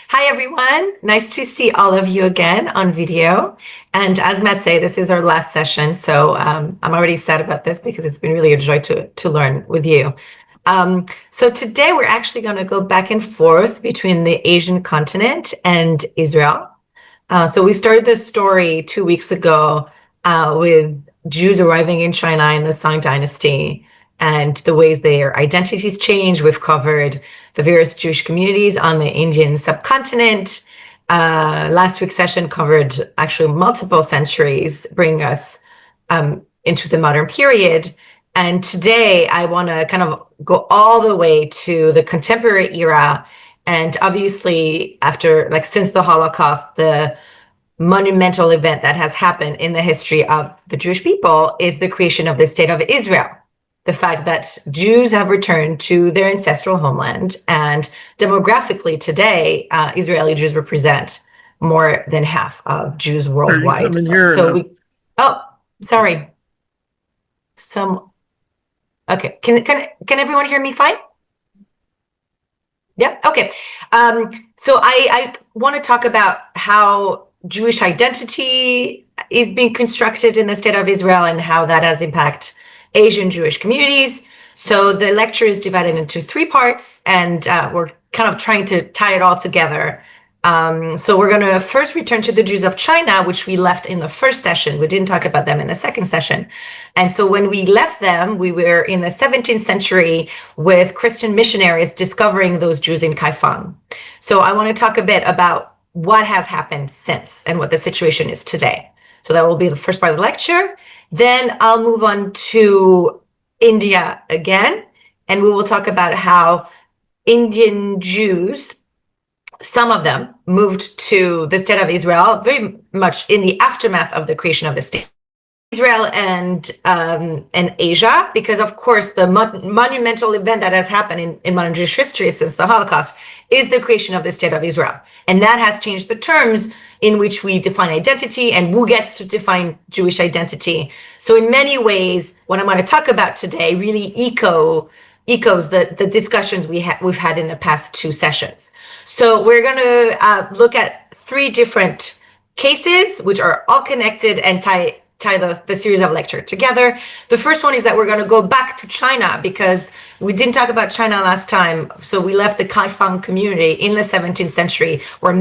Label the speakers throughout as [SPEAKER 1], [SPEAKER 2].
[SPEAKER 1] Hi, everyone. Nice to see all of you again on video. And as Matt said, this is our last session. So I'm already sad about this because it's been really a joy to learn with you. So today we're actually going to go back and forth between the Asian continent and Israel. So we started this story 2 weeks ago with Jews arriving in China in the Song Dynasty and the ways their identities change. We've covered the various Jewish communities on the Indian subcontinent. Last week's session covered actually multiple centuries, bringing us into the modern period. And today I want to kind of go all the way to the contemporary era. And obviously, since the Holocaust, the monumental event that has happened in the history of the Jewish people is the creation of the state of Israel. The fact that Jews have returned to their ancestral homeland, and demographically today, Israeli Jews represent more than half of Jews worldwide.
[SPEAKER 2] I'm in here.
[SPEAKER 1] Sorry. Okay. Can everyone hear me fine? Yep. Okay. So I want to talk about how Jewish identity is being constructed in the state of Israel and how that has impacted Asian Jewish communities. So the lecture is divided into 3 parts, and we're kind of trying to tie it all together. So we're going to first return to the Jews of China, which we left in the first session. We didn't talk about them in the second session. And so when we left them, we were in the 17th century with Christian missionaries discovering those Jews in Kaifeng. So I want to talk a bit about what has happened since and what the situation is today. So that will be the first part of the lecture. Then I'll move on to India again, and we will talk about how Indian Jews, some of them, moved to the state of Israel very much in the aftermath of the creation of the state. Israel and Asia, because of course the monumental event that has happened in modern Jewish history since the Holocaust is the creation of the state of Israel. And that has changed the terms in which we define identity and who gets to define Jewish identity. So in many ways, what I'm going to talk about today really echoes the discussions we've had in the past 2 sessions. So we're going to look at 3 different cases, which are all connected and tie the series of lecture together. The first one is that we're going to go back to China because we didn't talk about China last time. So we left the Kaifeng community in the 17th century where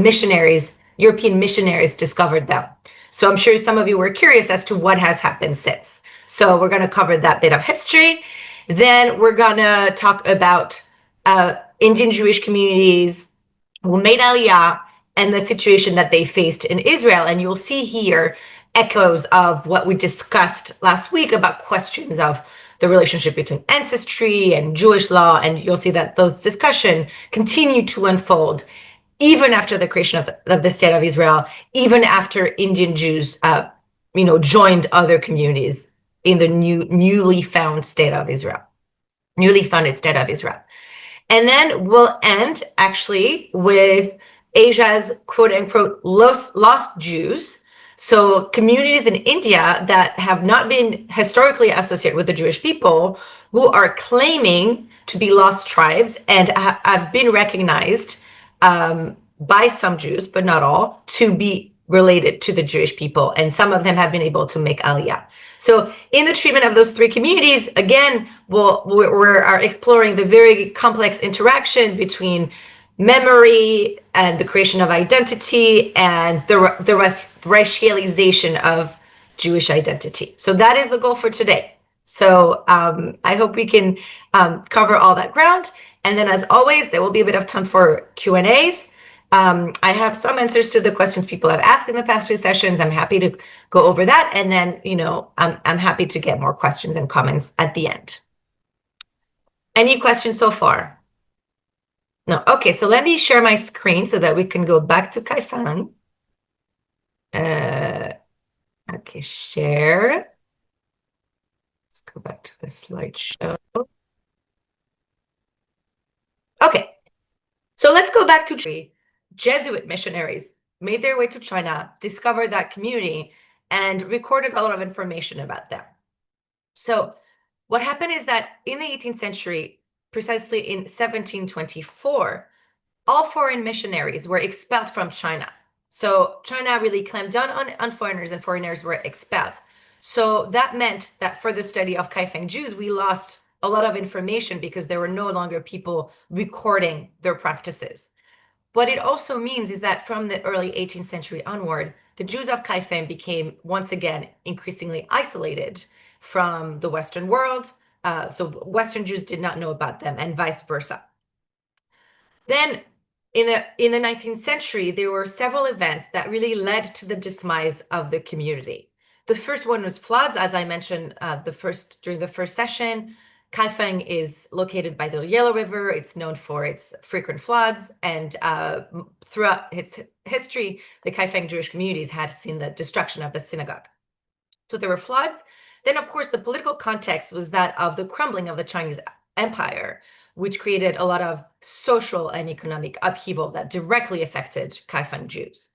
[SPEAKER 1] European missionaries discovered them. So I'm sure some of you were curious as to what has happened since. So we're going to cover that bit of history. Then we're going to talk about Indian Jewish communities who made Aliyah and the situation that they faced in Israel. And you'll see here echoes of what we discussed last week about questions of the relationship between ancestry and Jewish law. And you'll see that those discussions continue to unfold even after the creation of the state of Israel, even after Indian Jews joined other communities in the newly founded state of Israel. And then we'll end actually with Asia's quote unquote lost Jews. So communities in India that have not been historically associated with the Jewish people who are claiming to be lost tribes and have been recognized by some Jews, but not all, to be related to the Jewish people. And some of them have been able to make Aliyah. So in the treatment of those 3 communities, again, we are exploring the very complex interaction between memory and the creation of identity and the racialization of Jewish identity. So that is the goal for today. So I hope we can cover all that ground. And then as always, there will be a bit of time for Q&As. I have some answers to the questions people have asked in the past 2 sessions. I'm happy to go over that. And then, I'm happy to get more questions and comments at the end. Any questions so far? No. Okay, so let me share my screen so that we can go back to Kaifeng. Okay, share. Let's go back to the slideshow. Okay, so let's go back to Jesuit missionaries made their way to China, discovered that community, and recorded a lot of information about them. So what happened is that in the 18th century, precisely in 1724, all foreign missionaries were expelled from China. So China really clamped down on foreigners, and foreigners were expelled. So that meant that for the study of Kaifeng Jews, we lost a lot of information because there were no longer people recording their practices. What it also means is that from the early 18th century onward, the Jews of Kaifeng became once again increasingly isolated from the Western world. So Western Jews did not know about them, and vice versa. Then in the 19th century, there were several events that really led to the demise of the community. The first one was floods, as I mentioned during the first session. Kaifeng is located by the Yellow River. It's known for its frequent floods, and throughout its history, the Kaifeng Jewish communities had seen the destruction of the synagogue. So there were floods. Then, of course, the political context was that of the crumbling of the Chinese Empire, which created a lot of social and economic upheaval that directly affected Kaifeng Jews.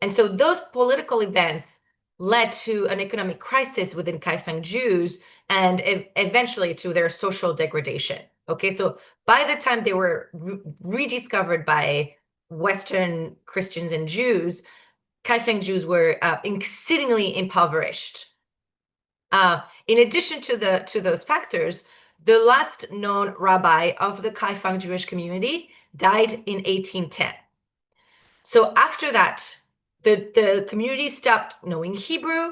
[SPEAKER 1] And so those political events led to an economic crisis within Kaifeng Jews and eventually to their social degradation. Okay, so by the time they were rediscovered by Western Christians and Jews, Kaifeng Jews were exceedingly impoverished. In addition to those factors, the last known rabbi of the Kaifeng Jewish community died in 1810. So after that, the community stopped knowing Hebrew.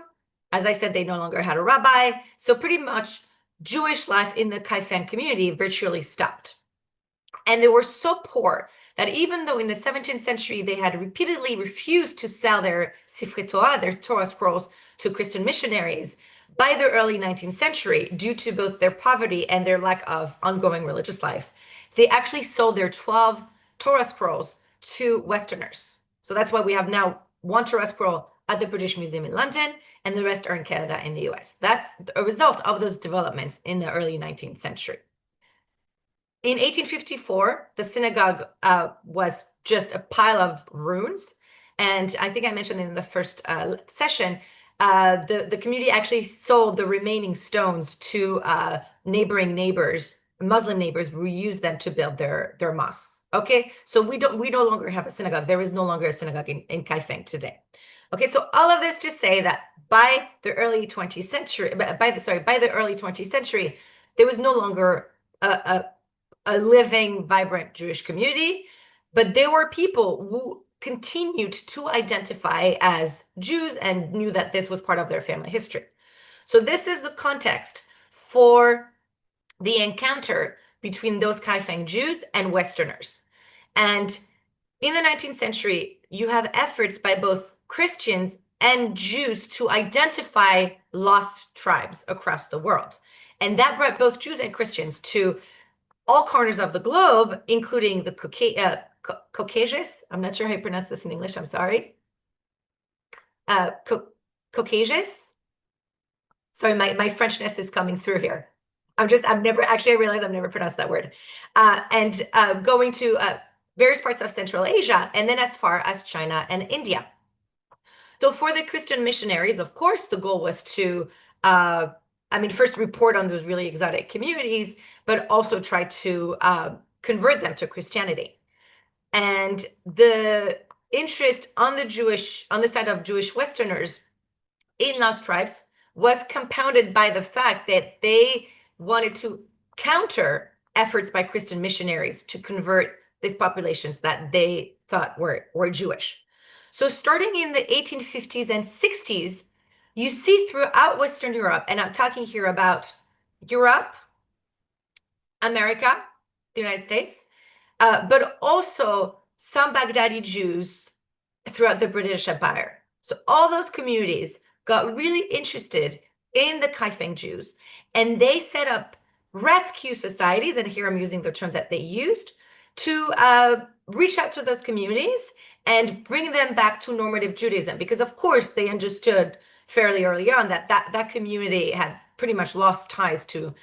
[SPEAKER 1] As I said, they no longer had a rabbi. So pretty much Jewish life in the Kaifeng community virtually stopped. And they were so poor that even though in the 17th century they had repeatedly refused to sell their Sifrei Torah, their Torah scrolls, to Christian missionaries, by the early 19th century, due to both their poverty and their lack of ongoing religious life, they actually sold their 12 Torah scrolls to Westerners. So that's why we have now one Torah scroll at the British Museum in London, and the rest are in Canada and the US. That's a result of those developments in the early 19th century. In 1854, the synagogue was just a pile of ruins. And I think I mentioned in the first session, the community actually sold the remaining stones to neighboring neighbors, Muslim neighbors, who used them to build their mosques. Okay, so we no longer have a synagogue. There is no longer a synagogue in Kaifeng today. Okay, so all of this to say that by the early 20th century, by the early 20th century, there was no longer a living, vibrant Jewish community, but there were people who continued to identify as Jews and knew that this was part of their family history. So this is the context for the encounter between those Kaifeng Jews and Westerners. And in the 19th century, you have efforts by both Christians and Jews to identify lost tribes across the world. And that brought both Jews and Christians to all corners of the globe, including the Caucasus. I'm not sure how you pronounce this in English. I'm sorry. Caucasus. Sorry, my Frenchness is coming through here. I realized I've never pronounced that word. And going to various parts of Central Asia, and then as far as China and India. So for the Christian missionaries, of course, the goal was to first report on those really exotic communities, but also try to convert them to Christianity. And the interest on the side of Jewish Westerners in lost tribes was compounded by the fact that they wanted to counter efforts by Christian missionaries to convert these populations that they thought were Jewish. So starting in the 1850s and 60s, you see throughout Western Europe, and I'm talking here about Europe, America, the United States, but also some Baghdadi Jews throughout the British Empire. So all those communities got really interested in the Kaifeng Jews, and they set up rescue societies, and here I'm using the term that they used, to reach out to those communities and bring them back to normative Judaism, because of course they understood fairly early on that community had pretty much lost ties to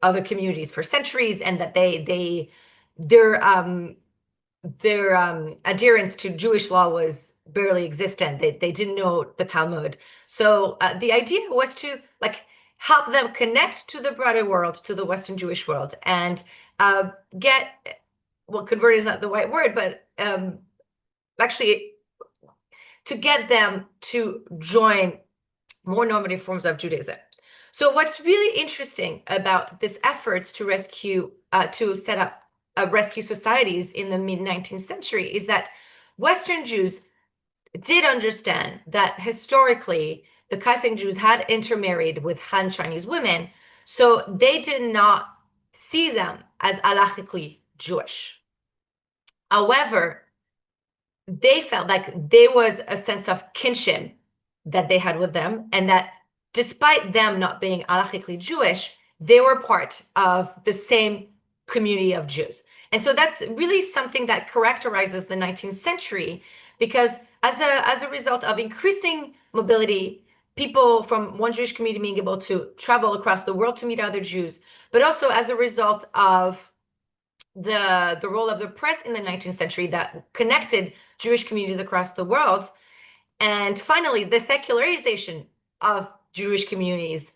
[SPEAKER 1] other communities for centuries, and that their adherence to Jewish law was barely existent. They didn't know the Talmud. So the idea was to help them connect to the broader world, to the Western Jewish world, and convert is not the right word, but actually to get them to join more normative forms of Judaism. So what's really interesting about this efforts to rescue, to set up rescue societies in the mid-19th century is that Western Jews did understand that historically the Kaifeng Jews had intermarried with Han Chinese women, so they did not see them as halachically Jewish. However, they felt like there was a sense of kinship that they had with them, and that despite them not being halachically Jewish, they were part of the same community of Jews. And so that's really something that characterizes the 19th century, because as a result of increasing mobility, people from one Jewish community being able to travel across the world to meet other Jews, but also as a result of the role of the press in the 19th century that connected Jewish communities across the world. And finally, the secularization of Jewish communities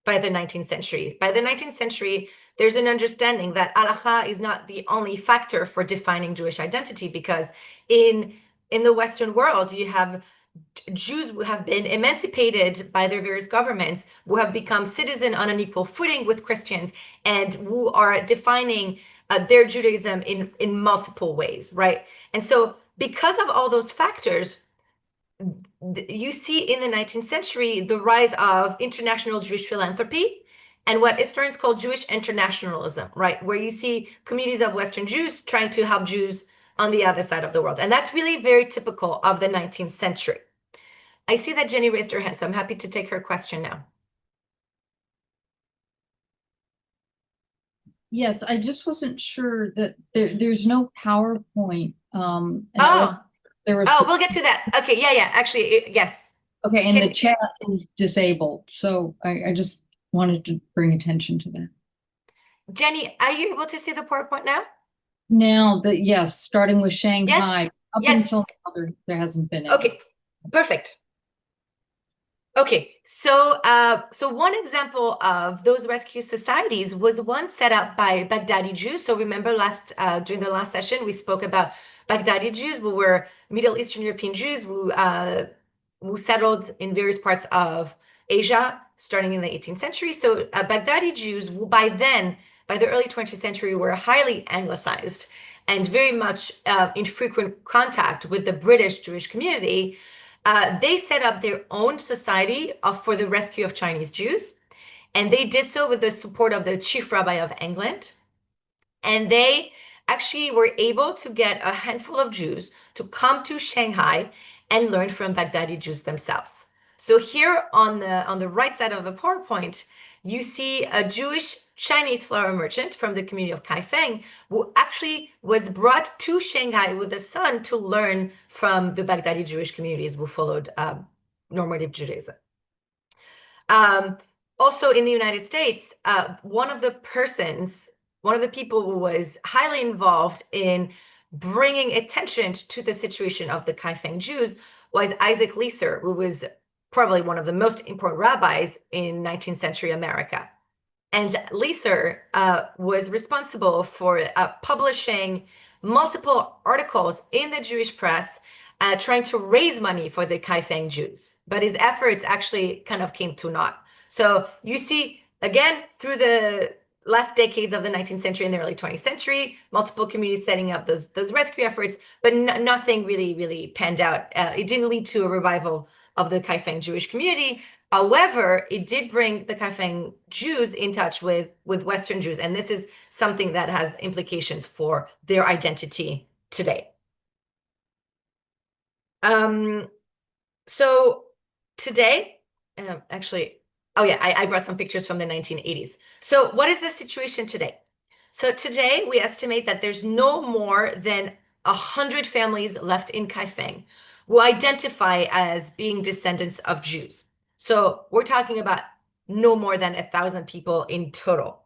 [SPEAKER 1] by the 19th century. By the 19th century, there's an understanding that halacha is not the only factor for defining Jewish identity, because in the Western world, you have Jews who have been emancipated by their various governments, who have become citizen on an equal footing with Christians, and who are defining their Judaism in multiple ways, right? And so because of all those factors, you see in the 19th century the rise of international Jewish philanthropy and what historians call Jewish internationalism, right? Where you see communities of Western Jews trying to help Jews on the other side of the world. And that's really very typical of the 19th century. I see that Jenny raised her hand, so I'm happy to take her question now.
[SPEAKER 2] Yes, I just wasn't sure that there's no PowerPoint.
[SPEAKER 1] There was. Oh, we'll get to that. Okay, yeah. Actually, yes.
[SPEAKER 2] Okay, and the chat is disabled, so I just wanted to bring attention to that.
[SPEAKER 1] Jenny, are you able to see the PowerPoint now?
[SPEAKER 2] Now, yes, starting with Shanghai.
[SPEAKER 1] Yes.
[SPEAKER 2] Up until now, there hasn't been any.
[SPEAKER 1] Okay, perfect. Okay, so one example of those rescue societies was one set up by Baghdadi Jews. So remember during the last session, we spoke about Baghdadi Jews, who were Middle Eastern European Jews who settled in various parts of Asia, starting in the 18th century. So Baghdadi Jews, who by the early 20th century, were highly anglicized and very much in frequent contact with the British Jewish community, they set up their own society for the rescue of Chinese Jews. And they did so with the support of the chief rabbi of England. And they actually were able to get a handful of Jews to come to Shanghai and learn from Baghdadi Jews themselves. So here on the right side of the PowerPoint, you see a Jewish Chinese flower merchant from the community of Kaifeng who actually was brought to Shanghai with his son to learn from the Baghdadi Jewish communities who followed normative Judaism. Also in the United States, one of the people who was highly involved in bringing attention to the situation of the Kaifeng Jews was Isaac Leeser, who was probably one of the most important rabbis in 19th century America. And Leeser was responsible for publishing multiple articles in the Jewish press trying to raise money for the Kaifeng Jews. But his efforts actually kind of came to naught. So you see, again, through the last decades of the 19th century and the early 20th century, multiple communities setting up those rescue efforts, but nothing really panned out. It didn't lead to a revival of the Kaifeng Jewish community. However, it did bring the Kaifeng Jews in touch with Western Jews, and this is something that has implications for their identity today. So today, actually, oh yeah, I brought some pictures from the 1980s. So what is the situation today? So today we estimate that there's no more than 100 families left in Kaifeng who identify as being descendants of Jews. So we're talking about no more than 1,000 people in total.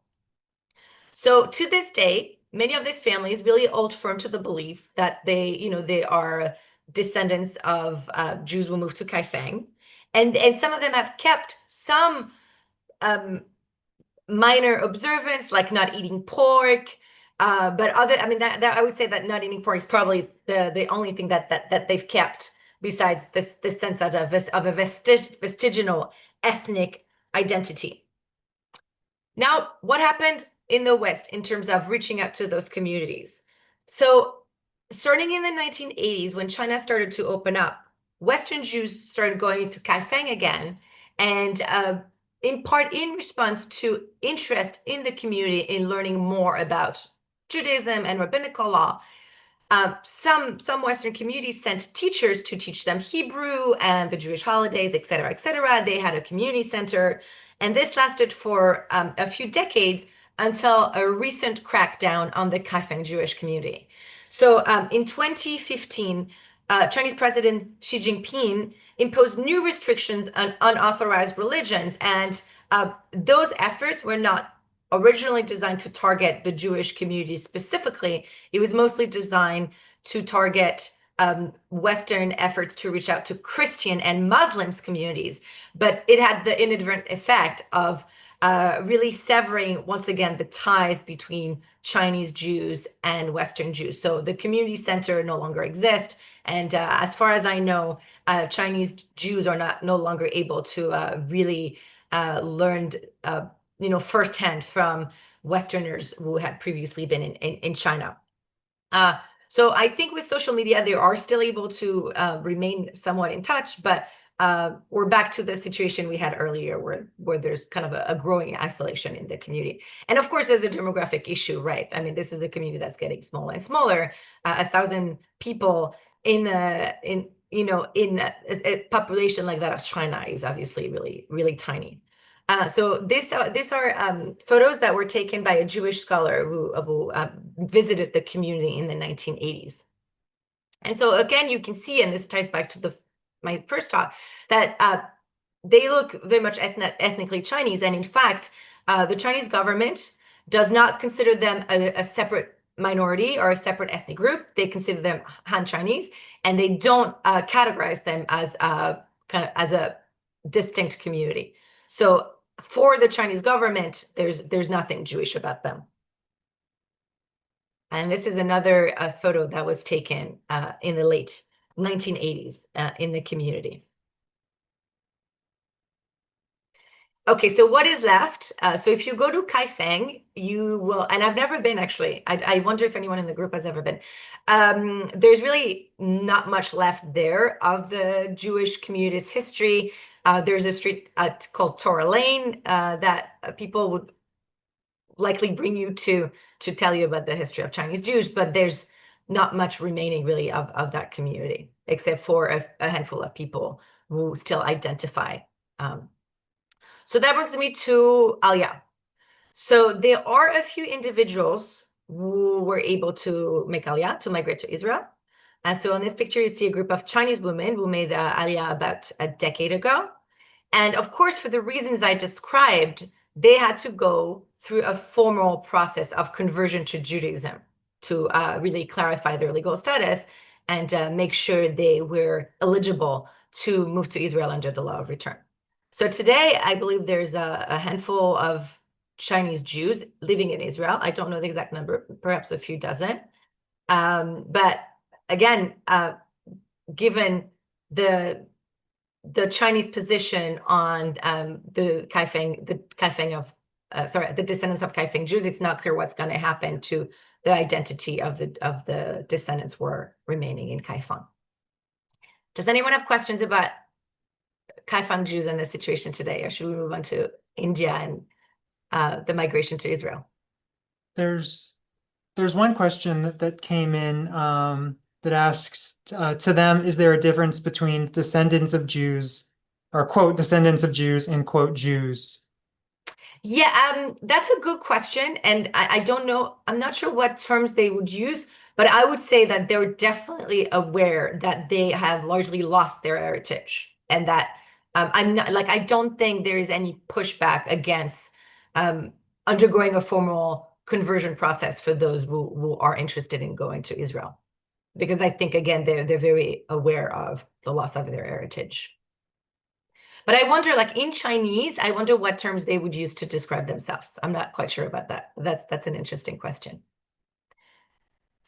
[SPEAKER 1] So to this day, many of these families really hold firm to the belief that they are descendants of Jews who moved to Kaifeng. And some of them have kept some minor observance, like not eating pork, But I mean, that I would say that not eating pork is probably the only thing that they've kept besides this sense of a vestigial ethnic identity. Now, what happened in the West in terms of reaching out to those communities? So, starting in the 1980s, when China started to open up, Western Jews started going to Kaifeng again, and in part in response to interest in the community in learning more about Judaism and rabbinical law. Some Western communities sent teachers to teach them Hebrew and the Jewish holidays, et cetera, et cetera. They had a community center, and this lasted for a few decades until a recent crackdown on the Kaifeng Jewish community. So in 2015, Chinese President Xi Jinping imposed new restrictions on unauthorized religions, and those efforts were not originally designed to target the Jewish community specifically. It was mostly designed to target Western efforts to reach out to Christian and Muslims communities, but it had the inadvertent effect of really severing, once again, the ties between Chinese Jews and Western Jews. So the community center no longer exists, and as far as I know, Chinese Jews are no longer able to really learn firsthand from Westerners who had previously been in China. So I think with social media, they are still able to remain somewhat in touch, but we're back to the situation we had earlier where there's kind of a growing isolation in the community. And of course, there's a demographic issue, right? I mean, this is a community that's getting smaller and smaller. 1,000 people in a population like that of China is obviously really, really tiny. So these are photos that were taken by a Jewish scholar who visited the community in the 1980s. And so again, you can see, and this ties back to my first talk, that they look very much ethnically Chinese. And in fact, the Chinese government does not consider them a separate minority or a separate ethnic group. They consider them Han Chinese, and they don't categorize them as a distinct community. So for the Chinese government, there's nothing Jewish about them. And this is another photo that was taken in the late 1980s in the community. Okay, so what is left? So if you go to Kaifeng, you will, and I've never been actually, I wonder if anyone in the group has ever been. There's really not much left there of the Jewish community's history. There's a street called Torah Lane that people would likely bring you to tell you about the history of Chinese Jews, but there's not much remaining really of that community, except for a handful of people who still identify. So that brings me to Aliyah. So there are a few individuals who were able to make Aliyah, to migrate to Israel. And so in this picture, you see a group of Chinese women who made Aliyah about a decade ago. And of course, for the reasons I described, they had to go through a formal process of conversion to Judaism to really clarify their legal status and make sure they were eligible to move to Israel under the law of return. So today, I believe there's a handful of Chinese Jews living in Israel. I don't know the exact number, perhaps a few dozen. But again, given the Chinese position on the descendants of Kaifeng Jews, it's not clear what's going to happen to the identity of the descendants who are remaining in Kaifeng. Does anyone have questions about Kaifeng Jews and the situation today, or should we move on to India and the migration to Israel?
[SPEAKER 3] There's one question that came in that asks to them, is there a difference between descendants of Jews, or quote descendants of Jews and quote Jews?
[SPEAKER 1] Yeah, that's a good question, and I don't know. I'm not sure what terms they would use, but I would say that they're definitely aware that they have largely lost their heritage, and that I'm not like I don't think there is any pushback against undergoing a formal conversion process for those who are interested in going to Israel, because I think again they're very aware of the loss of their heritage. But I wonder, like in Chinese, I wonder what terms they would use to describe themselves. I'm not quite sure about that. That's an interesting question.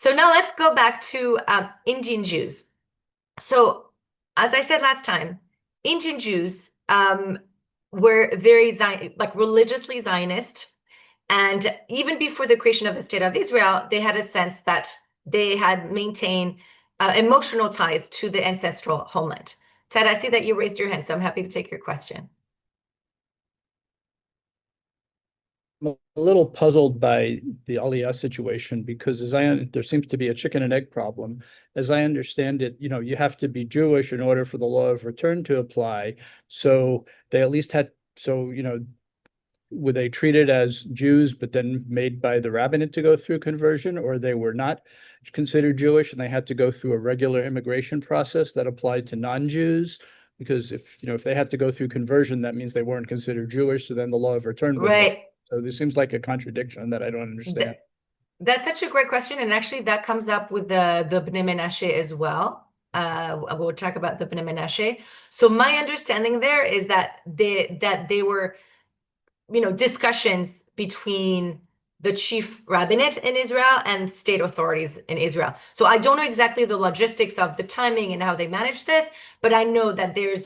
[SPEAKER 1] So now let's go back to Indian Jews. So as I said last time, Indian Jews were very like religiously Zionist. And even before the creation of the State of Israel, they had a sense that they had maintained emotional ties to the ancestral homeland. Ted, I see that you raised your hand, so I'm happy to take your question.
[SPEAKER 4] I'm a little puzzled by the Aliyah situation because there seems to be a chicken and egg problem. As I understand it, you have to be Jewish in order for the law of return to apply. So they at least had, were they treated as Jews, but then made by the rabbinate to go through conversion, or they were not considered Jewish and they had to go through a regular immigration process that applied to non-Jews? Because if they had to go through conversion, that means they weren't considered Jewish. So then the law of return would.
[SPEAKER 1] Right.
[SPEAKER 4] So this seems like a contradiction that I don't understand.
[SPEAKER 1] That's such a great question, and actually that comes up with the Bnei Menashe as well. We'll talk about the Bnei Menashe. So my understanding there is that they were, discussions between the chief rabbinate in Israel and state authorities in Israel. So I don't know exactly the logistics of the timing and how they manage this, but I know that there's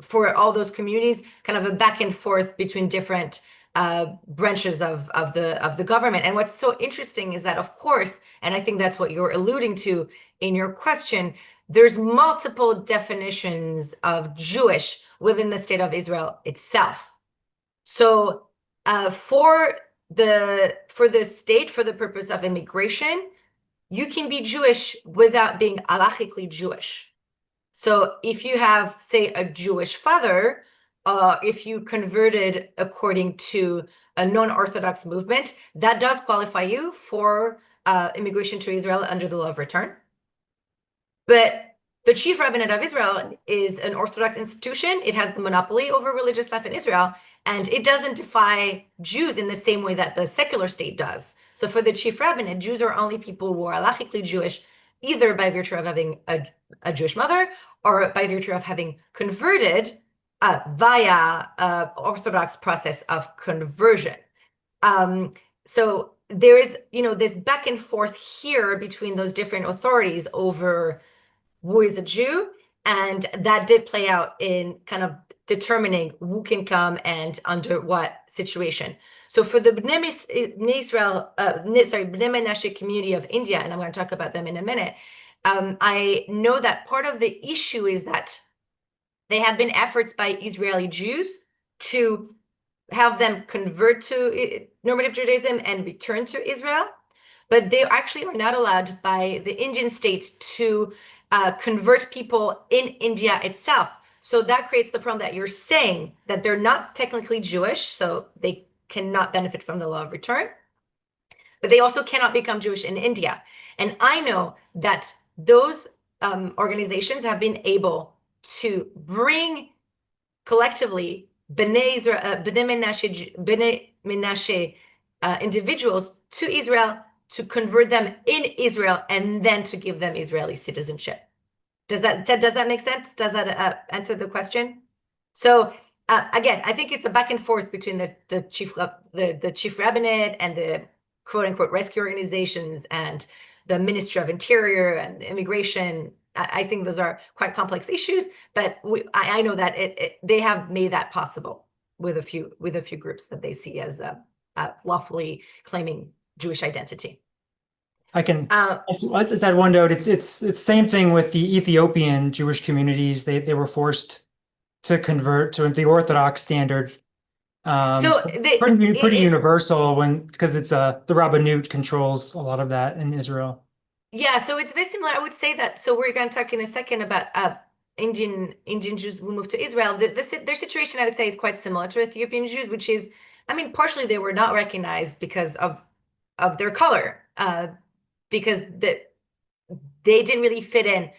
[SPEAKER 1] for all those communities, kind of a back and forth between different branches of the government. And what's so interesting is that, of course, and I think that's what you're alluding to in your question, there's multiple definitions of Jewish within the state of Israel itself. So for the state, for the purpose of immigration, you can be Jewish without being halachically Jewish. So if you have, say, a Jewish father, if you converted according to a non-Orthodox movement, that does qualify you for immigration to Israel under the law of return. But the chief rabbinate of Israel is an Orthodox institution. It has the monopoly over religious life in Israel, and it doesn't defy Jews in the same way that the secular state does. So for the chief rabbinate, Jews are only people who are halachically Jewish, either by virtue of having a Jewish mother or by virtue of having converted via Orthodox process of conversion. So there is, this back and forth here between those different authorities over who is a Jew, and that did play out in kind of determining who can come and under what situation. So for the Bnei Menashe community of India, and I'm going to talk about them in a minute, I know that part of the issue is that there have been efforts by Israeli Jews to have them convert to normative Judaism and return to Israel, but they actually are not allowed by the Indian state to convert people in India itself. So that creates the problem that you're saying, that they're not technically Jewish, so they cannot benefit from the law of return, but they also cannot become Jewish in India. And I know that those organizations have been able to bring collectively Bnei Menashe individuals to Israel, to convert them in Israel, and then to give them Israeli citizenship. Does that make sense? Does that answer the question? So again, I think it's a back and forth between the chief rabbinate and the quote unquote rescue organizations and the Ministry of Interior and Immigration. I think those are quite complex issues, but I know that they have made that possible with a few groups that they see as lawfully claiming Jewish identity.
[SPEAKER 3] I can let's add one note. It's same thing with the Ethiopian Jewish communities. They were forced to convert to the Orthodox standard. So pretty universal because it's the Rabbanut controls a lot of that in Israel.
[SPEAKER 1] Yeah, so it's very similar. I would say that. So we're going to talk in a second about Indian Jews who moved to Israel. Their situation, I would say, is quite similar to Ethiopian Jews, which is, partially they were not recognized because of their color, because they didn't really fit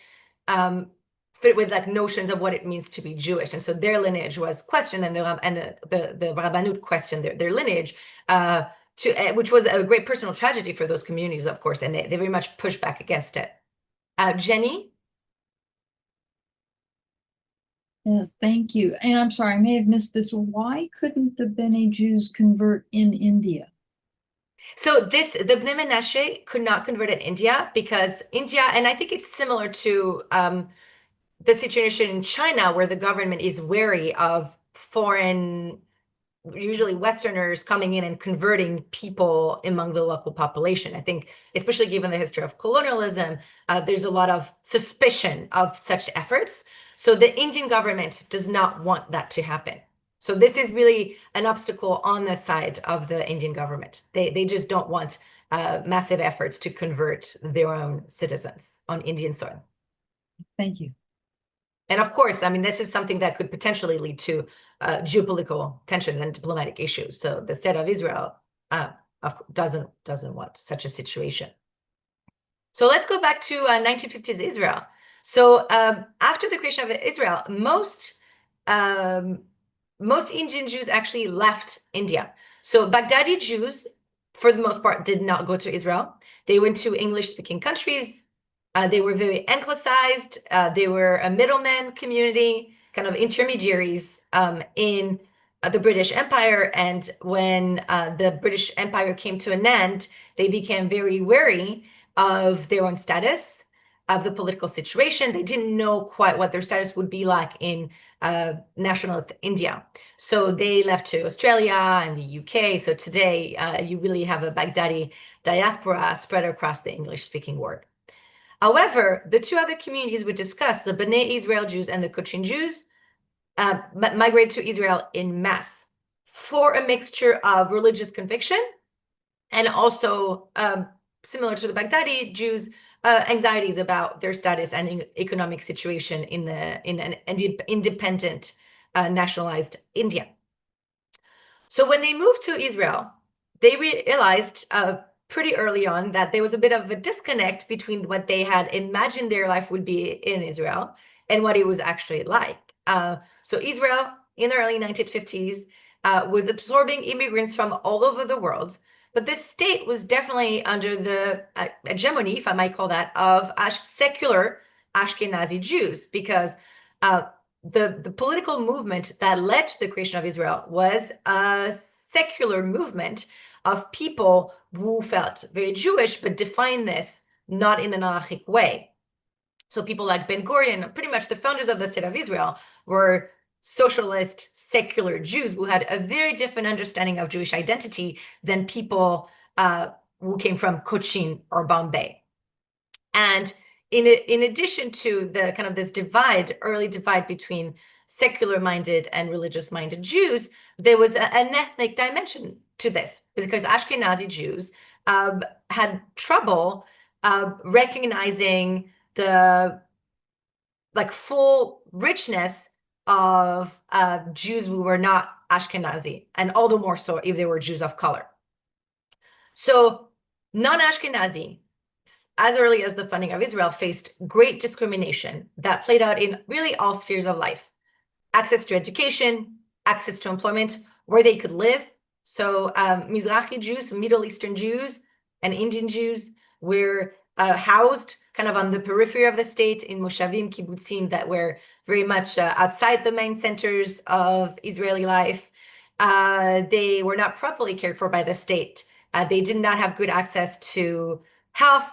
[SPEAKER 1] with like notions of what it means to be Jewish, and so their lineage was questioned, and the Rabbanut questioned their lineage. Which was a great personal tragedy for those communities, of course, and they very much pushed back against it. Jenny?
[SPEAKER 2] Thank you. And I'm sorry, I may have missed this. Why couldn't the Bene Jews convert in India?
[SPEAKER 1] So the Bnei Menashe could not convert in India because India, and I think it's similar to the situation in China, where the government is wary of foreign, usually Westerners, coming in and converting people among the local population. I think, especially given the history of colonialism, there's a lot of suspicion of such efforts. So the Indian government does not want that to happen. So this is really an obstacle on the side of the Indian government. They just don't want massive efforts to convert their own citizens on Indian soil.
[SPEAKER 2] Thank you.
[SPEAKER 1] And of course, I mean, this is something that could potentially lead to geopolitical tensions and diplomatic issues. So the state of Israel doesn't want such a situation. So let's go back to 1950s Israel. So after the creation of Israel, most Indian Jews actually left India. So Baghdadi Jews, for the most part, did not go to Israel. They went to English-speaking countries. They were very anglicized. They were a middleman community, kind of intermediaries in the British Empire. And when the British Empire came to an end, they became very wary of their own status, of the political situation. They didn't know quite what their status would be like in nationalist India. So they left to Australia and the UK. So today you really have a Baghdadi diaspora spread across the English-speaking world. However, the two other communities we discussed, the Bnei Israel Jews and the Cochin Jews, migrated to Israel in mass for a mixture of religious conviction and also, similar to the Baghdadi Jews, anxieties about their status and economic situation in an independent, nationalized India. So when they moved to Israel, they realized pretty early on that there was a bit of a disconnect between what they had imagined their life would be in Israel and what it was actually like. So Israel in the early 1950s was absorbing immigrants from all over the world, but this state was definitely under the hegemony, if I might call that, of secular Ashkenazi Jews, because the political movement that led to the creation of Israel was a secular movement of people who felt very Jewish, but defined this not in an halachic way. So people like Ben Gurion, pretty much the founders of the state of Israel, were socialist, secular Jews who had a very different understanding of Jewish identity than people who came from Cochin or Bombay. And in addition to the kind of this early divide between secular-minded and religious-minded Jews, there was an ethnic dimension to this, because Ashkenazi Jews had trouble recognizing the full richness of Jews who were not Ashkenazi, and all the more so if they were Jews of color. So non-Ashkenazi, as early as the founding of Israel, faced great discrimination that played out in really all spheres of life. Access to education, access to employment, where they could live. So Mizrahi Jews, Middle Eastern Jews, and Indian Jews were housed kind of on the periphery of the state in moshavim, kibbutzim, that were very much outside the main centers of Israeli life. They were not properly cared for by the state. They did not have good access to health.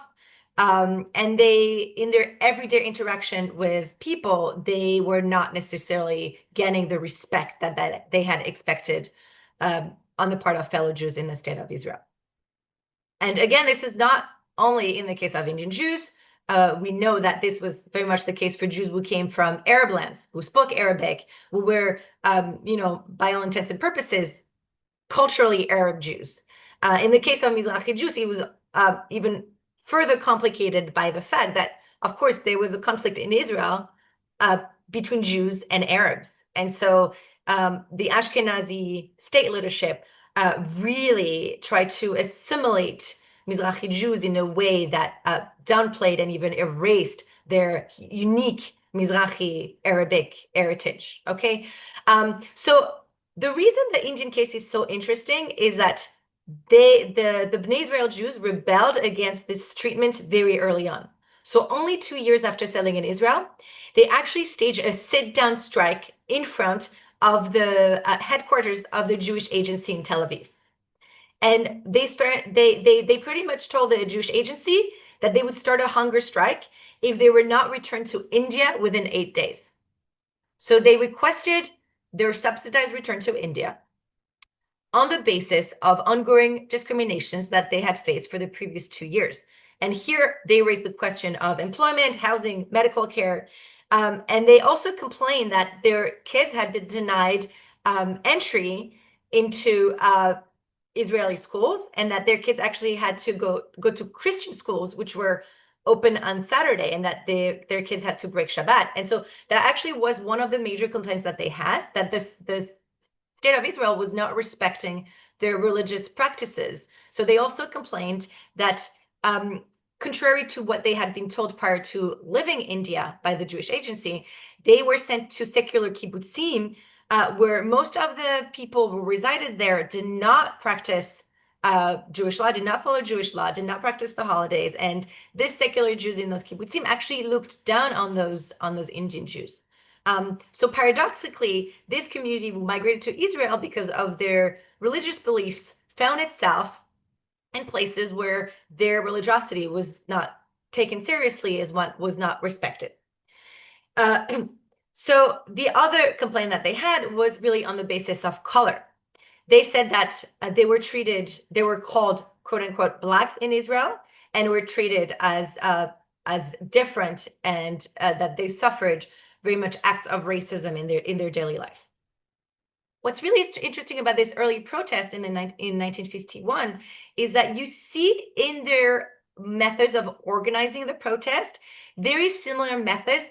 [SPEAKER 1] And they, in their everyday interaction with people, they were not necessarily getting the respect that they had expected on the part of fellow Jews in the state of Israel. And again, this is not only in the case of Indian Jews. We know that this was very much the case for Jews who came from Arab lands, who spoke Arabic, who were, by all intents and purposes, culturally Arab Jews. In the case of Mizrahi Jews, it was even further complicated by the fact that, of course, there was a conflict in Israel between Jews and Arabs. And so the Ashkenazi state leadership really tried to assimilate Mizrahi Jews in a way that downplayed and even erased their unique Mizrahi Arabic heritage, okay? So the reason the Indian case is so interesting is that the Bnei Israel Jews rebelled against this treatment very early on. So only 2 years after settling in Israel, they actually staged a sit-down strike in front of the headquarters of the Jewish agency in Tel Aviv. And they pretty much told the Jewish agency that they would start a hunger strike if they were not returned to India within 8 days. So they requested their subsidized return to India on the basis of ongoing discriminations that they had faced for the previous 2 years. And here they raised the question of employment, housing, medical care. And they also complained that their kids had been denied entry into Israeli schools, and that their kids actually had to go to Christian schools, which were open on Saturday, and that their kids had to break Shabbat. And so that actually was one of the major complaints that they had, that this state of Israel was not respecting their religious practices. So they also complained that contrary to what they had been told prior to living in India by the Jewish agency, they were sent to secular kibbutzim, where most of the people who resided there did not practice Jewish law, did not follow Jewish law, did not practice the holidays. And this secular Jews in those kibbutzim actually looked down on those Indian Jews. So paradoxically, this community who migrated to Israel because of their religious beliefs found itself in places where their religiosity was not taken seriously, as one was not respected. So the other complaint that they had was really on the basis of color. They said that they were called quote unquote blacks in Israel, and were treated as different, and that they suffered very much acts of racism in their daily life. What's really interesting about this early protest in 1951 is that you see in their methods of organizing the protest very similar methods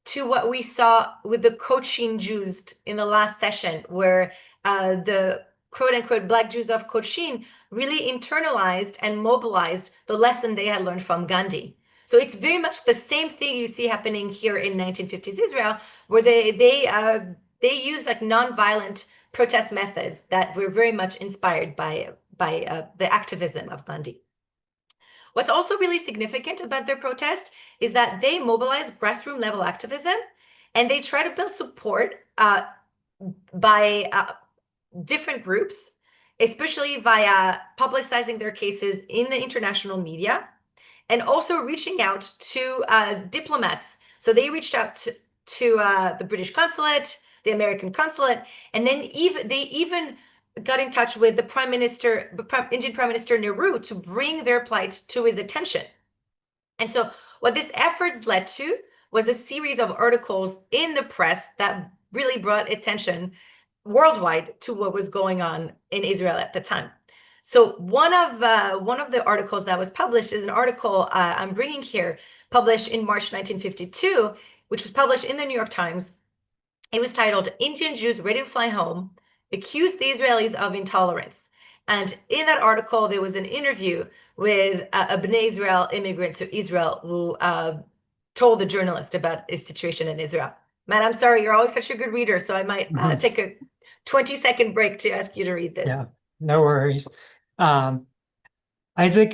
[SPEAKER 1] to what we saw with the Cochin Jews in the last session, where the quote-unquote Black Jews of Cochin really internalized and mobilized the lesson they had learned from Gandhi. So it's very much the same thing you see happening here in 1950s Israel, where they use like nonviolent protest methods that were very much inspired by the activism of Gandhi. What's also really significant about their protest is that they mobilize grassroots level activism, and they try to build support by different groups, especially via publicizing their cases in the international media, and also reaching out to diplomats. So they reached out to the British consulate, the American consulate, and then they even got in touch with the Indian Prime Minister Nehru to bring their plight to his attention. And so what this efforts led to was a series of articles in the press that really brought attention worldwide to what was going on in Israel at the time. So one of the articles that was published is an article I'm bringing here, published in March 1952, which was published in the New York Times. It was titled "Indian Jews Ready to Fly Home Accused the Israelis of Intolerance." And in that article, there was an interview with a Bnei Israel immigrant to Israel who told the journalist about his situation in Israel. Matt, I'm sorry, you're always such a good reader, so I might take a 20-second break to ask you to read this.
[SPEAKER 3] Yeah, no worries. Isaac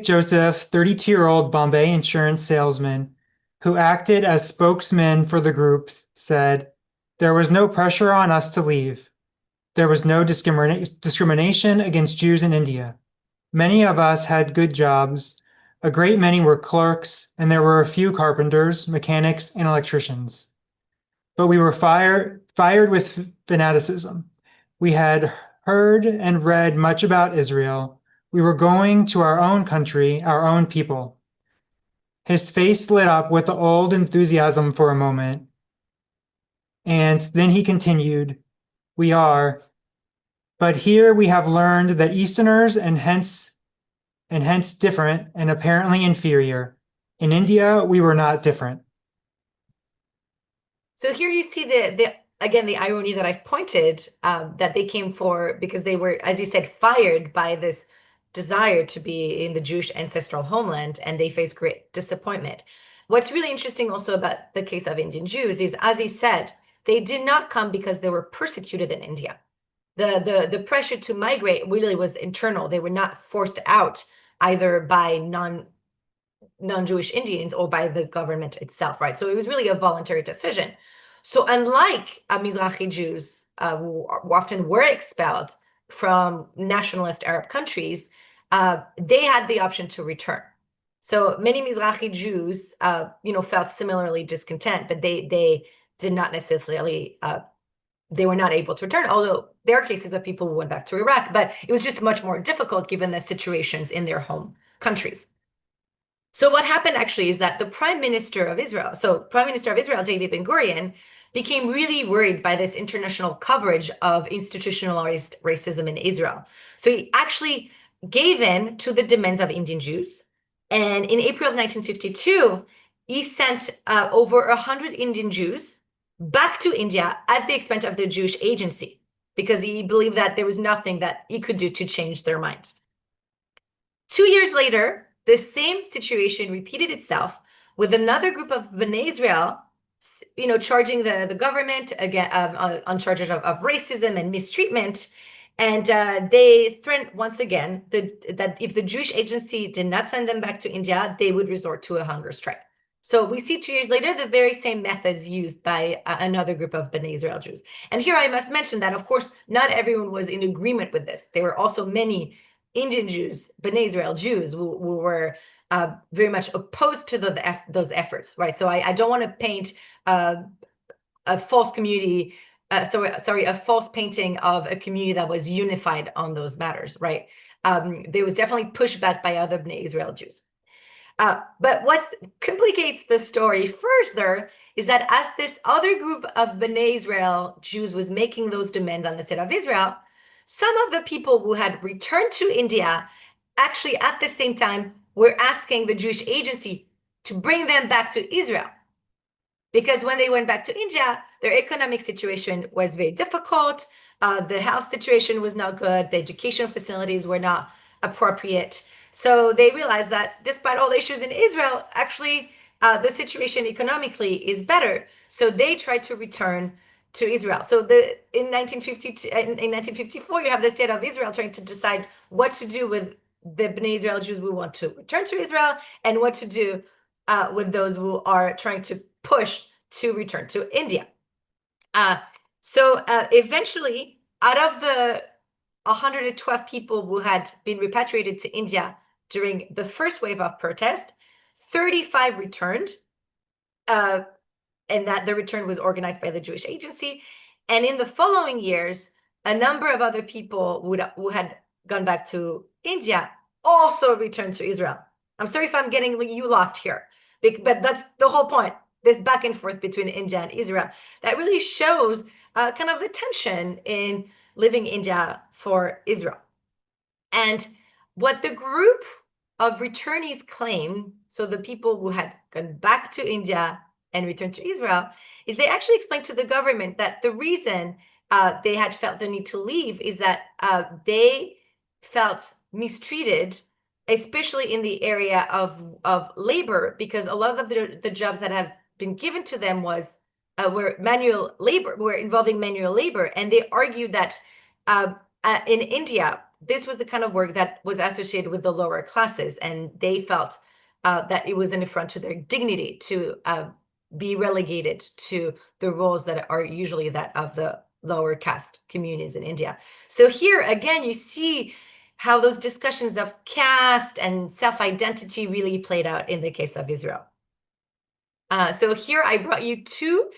[SPEAKER 3] Joseph, 32-year-old Bombay insurance salesman who acted as spokesman for the group, said, "There was no pressure on us to leave. There was no discrimination against Jews in India. Many of us had good jobs. A great many were clerks, and there were a few carpenters, mechanics, and electricians. But we were fired with fanaticism. We had heard and read much about Israel. We were going to our own country, our own people." His face lit up with the old enthusiasm for a moment. And then he continued, "We are. But here we have learned that Easterners and hence different and apparently inferior. In India, we were not different."
[SPEAKER 1] So here you see the irony that I've pointed, that they came for because they were, as you said, fired by this desire to be in the Jewish ancestral homeland, and they faced great disappointment. What's really interesting also about the case of Indian Jews is, as he said, they did not come because they were persecuted in India. The pressure to migrate really was internal. They were not forced out either by non-Jewish Indians or by the government itself, right? So it was really a voluntary decision. So unlike Mizrahi Jews, who often were expelled from nationalist Arab countries, they had the option to return. So many Mizrahi Jews, felt similarly discontent, but they did not necessarily, they were not able to return, although there are cases of people who went back to Iraq, but it was just much more difficult given the situations in their home countries. So what happened actually is that the Prime Minister of Israel, David Ben-Gurion, became really worried by this international coverage of institutionalized racism in Israel. So he actually gave in to the demands of Indian Jews. And in April of 1952, he sent over 100 Indian Jews back to India at the expense of the Jewish Agency, because he believed that there was nothing that he could do to change their minds. 2 years later, the same situation repeated itself with another group of Bnei Israel, charging the government again on charges of racism and mistreatment. And they threatened once again that if the Jewish Agency did not send them back to India, they would resort to a hunger strike. So we see 2 years later the very same methods used by another group of Bnei Israel Jews. And here I must mention that, of course, not everyone was in agreement with this. There were also many Indian Jews, Bnei Israel Jews, who were very much opposed to those efforts, right? So I don't want to paint a false community, a false painting of a community that was unified on those matters, right? There was definitely pushback by other Bnei Israel Jews. But what complicates the story further is that as this other group of Bnei Israel Jews was making those demands on the state of Israel, some of the people who had returned to India actually at the same time were asking the Jewish Agency to bring them back to Israel. Because when they went back to India, their economic situation was very difficult. The health situation was not good. The education facilities were not appropriate. So they realized that despite all the issues in Israel, actually the situation economically is better. So they tried to return to Israel. So in 1954, you have the state of Israel trying to decide what to do with the Bnei Israel Jews who want to return to Israel and what to do with those who are trying to push to return to India. So eventually, out of the 112 people who had been repatriated to India during the first wave of protest, 35 returned, and that the return was organized by the Jewish Agency. And in the following years, a number of other people who had gone back to India also returned to Israel. I'm sorry if I'm getting you lost here, but that's the whole point, this back and forth between India and Israel. That really shows kind of the tension in living India for Israel. And what the group of returnees claim, so the people who had gone back to India and returned to Israel, is they actually explained to the government that the reason they had felt the need to leave is that they felt mistreated, especially in the area of labor, because a lot of the jobs that have been given to them were manual labor, were involving manual labor. And they argued that in India, this was the kind of work that was associated with the lower classes, and they felt that it was an affront to their dignity to be relegated to the roles that are usually that of the lower caste communities in India. So here again, you see how those discussions of caste and self-identity really played out in the case of Israel. So here I brought you two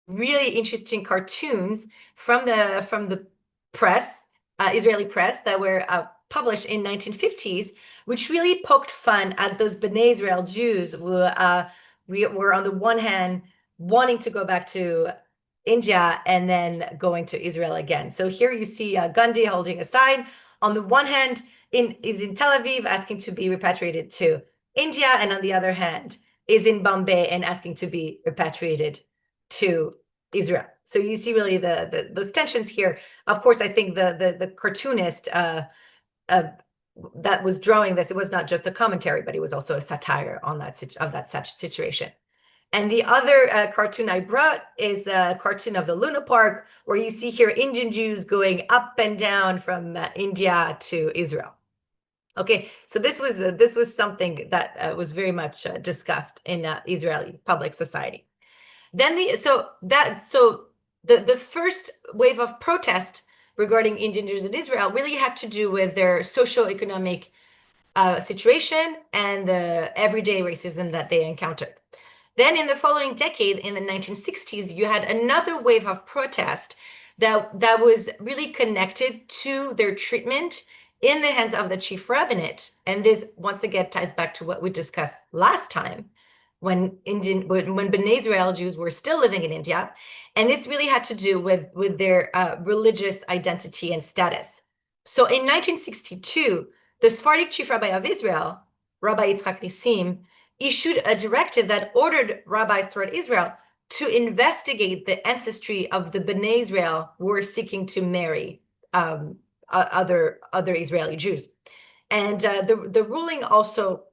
[SPEAKER 1] really interesting cartoons from the press, Israeli press, that were published in 1950s, which really poked fun at those Bnei Israel Jews who were on the one hand wanting to go back to India and then going to Israel again. So here you see Gandhi holding a sign. On the one hand, is in Tel Aviv asking to be repatriated to India, and on the other hand, is in Bombay and asking to be repatriated to Israel. So you see really those tensions here. Of course, I think the cartoonist that was drawing this, it was not just a commentary, but it was also a satire on that such situation. And the other cartoon I brought is a cartoon of the Luna Park, where you see here Indian Jews going up and down from India to Israel. Okay, so this was something that was very much discussed in Israeli public society. Then the first wave of protest regarding Indian Jews in Israel really had to do with their socioeconomic situation and the everyday racism that they encountered. Then in the following decade, in the 1960s, you had another wave of protest that was really connected to their treatment in the hands of the chief rabbinate. And this, once again, ties back to what we discussed last time, when Bnei Israel Jews were still living in India. And this really had to do with their religious identity and status. So in 1962, the Sephardic chief rabbi of Israel, Rabbi Yitzchak Nissim, issued a directive that ordered rabbis throughout Israel to investigate the ancestry of the Bnei Israel who were seeking to marry other Israeli Jews. And the ruling also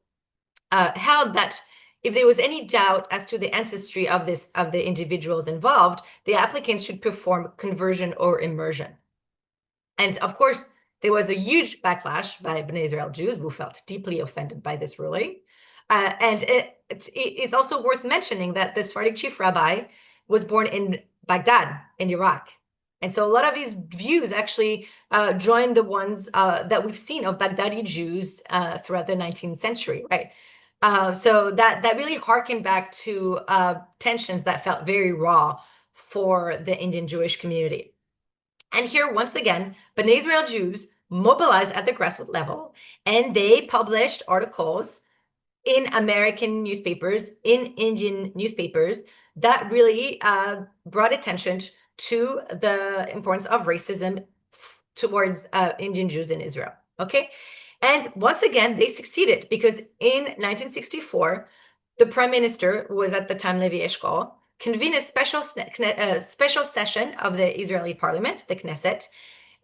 [SPEAKER 1] held that if there was any doubt as to the ancestry of the individuals involved, the applicants should perform conversion or immersion. And of course, there was a huge backlash by Bnei Israel Jews who felt deeply offended by this ruling. And it's also worth mentioning that the Sephardic chief rabbi was born in Baghdad, in Iraq. And so a lot of his views actually joined the ones that we've seen of Baghdadi Jews throughout the 19th century, right? So that really harkened back to tensions that felt very raw for the Indian Jewish community. And here, once again, Bnei Israel Jews mobilized at the grassroots level, and they published articles in American newspapers, in Indian newspapers, that really brought attention to the importance of racism towards Indian Jews in Israel, okay? And once again, they succeeded, because in 1964, the prime minister, who was at the time Levi Eshkol, convened a special session of the Israeli parliament, the Knesset,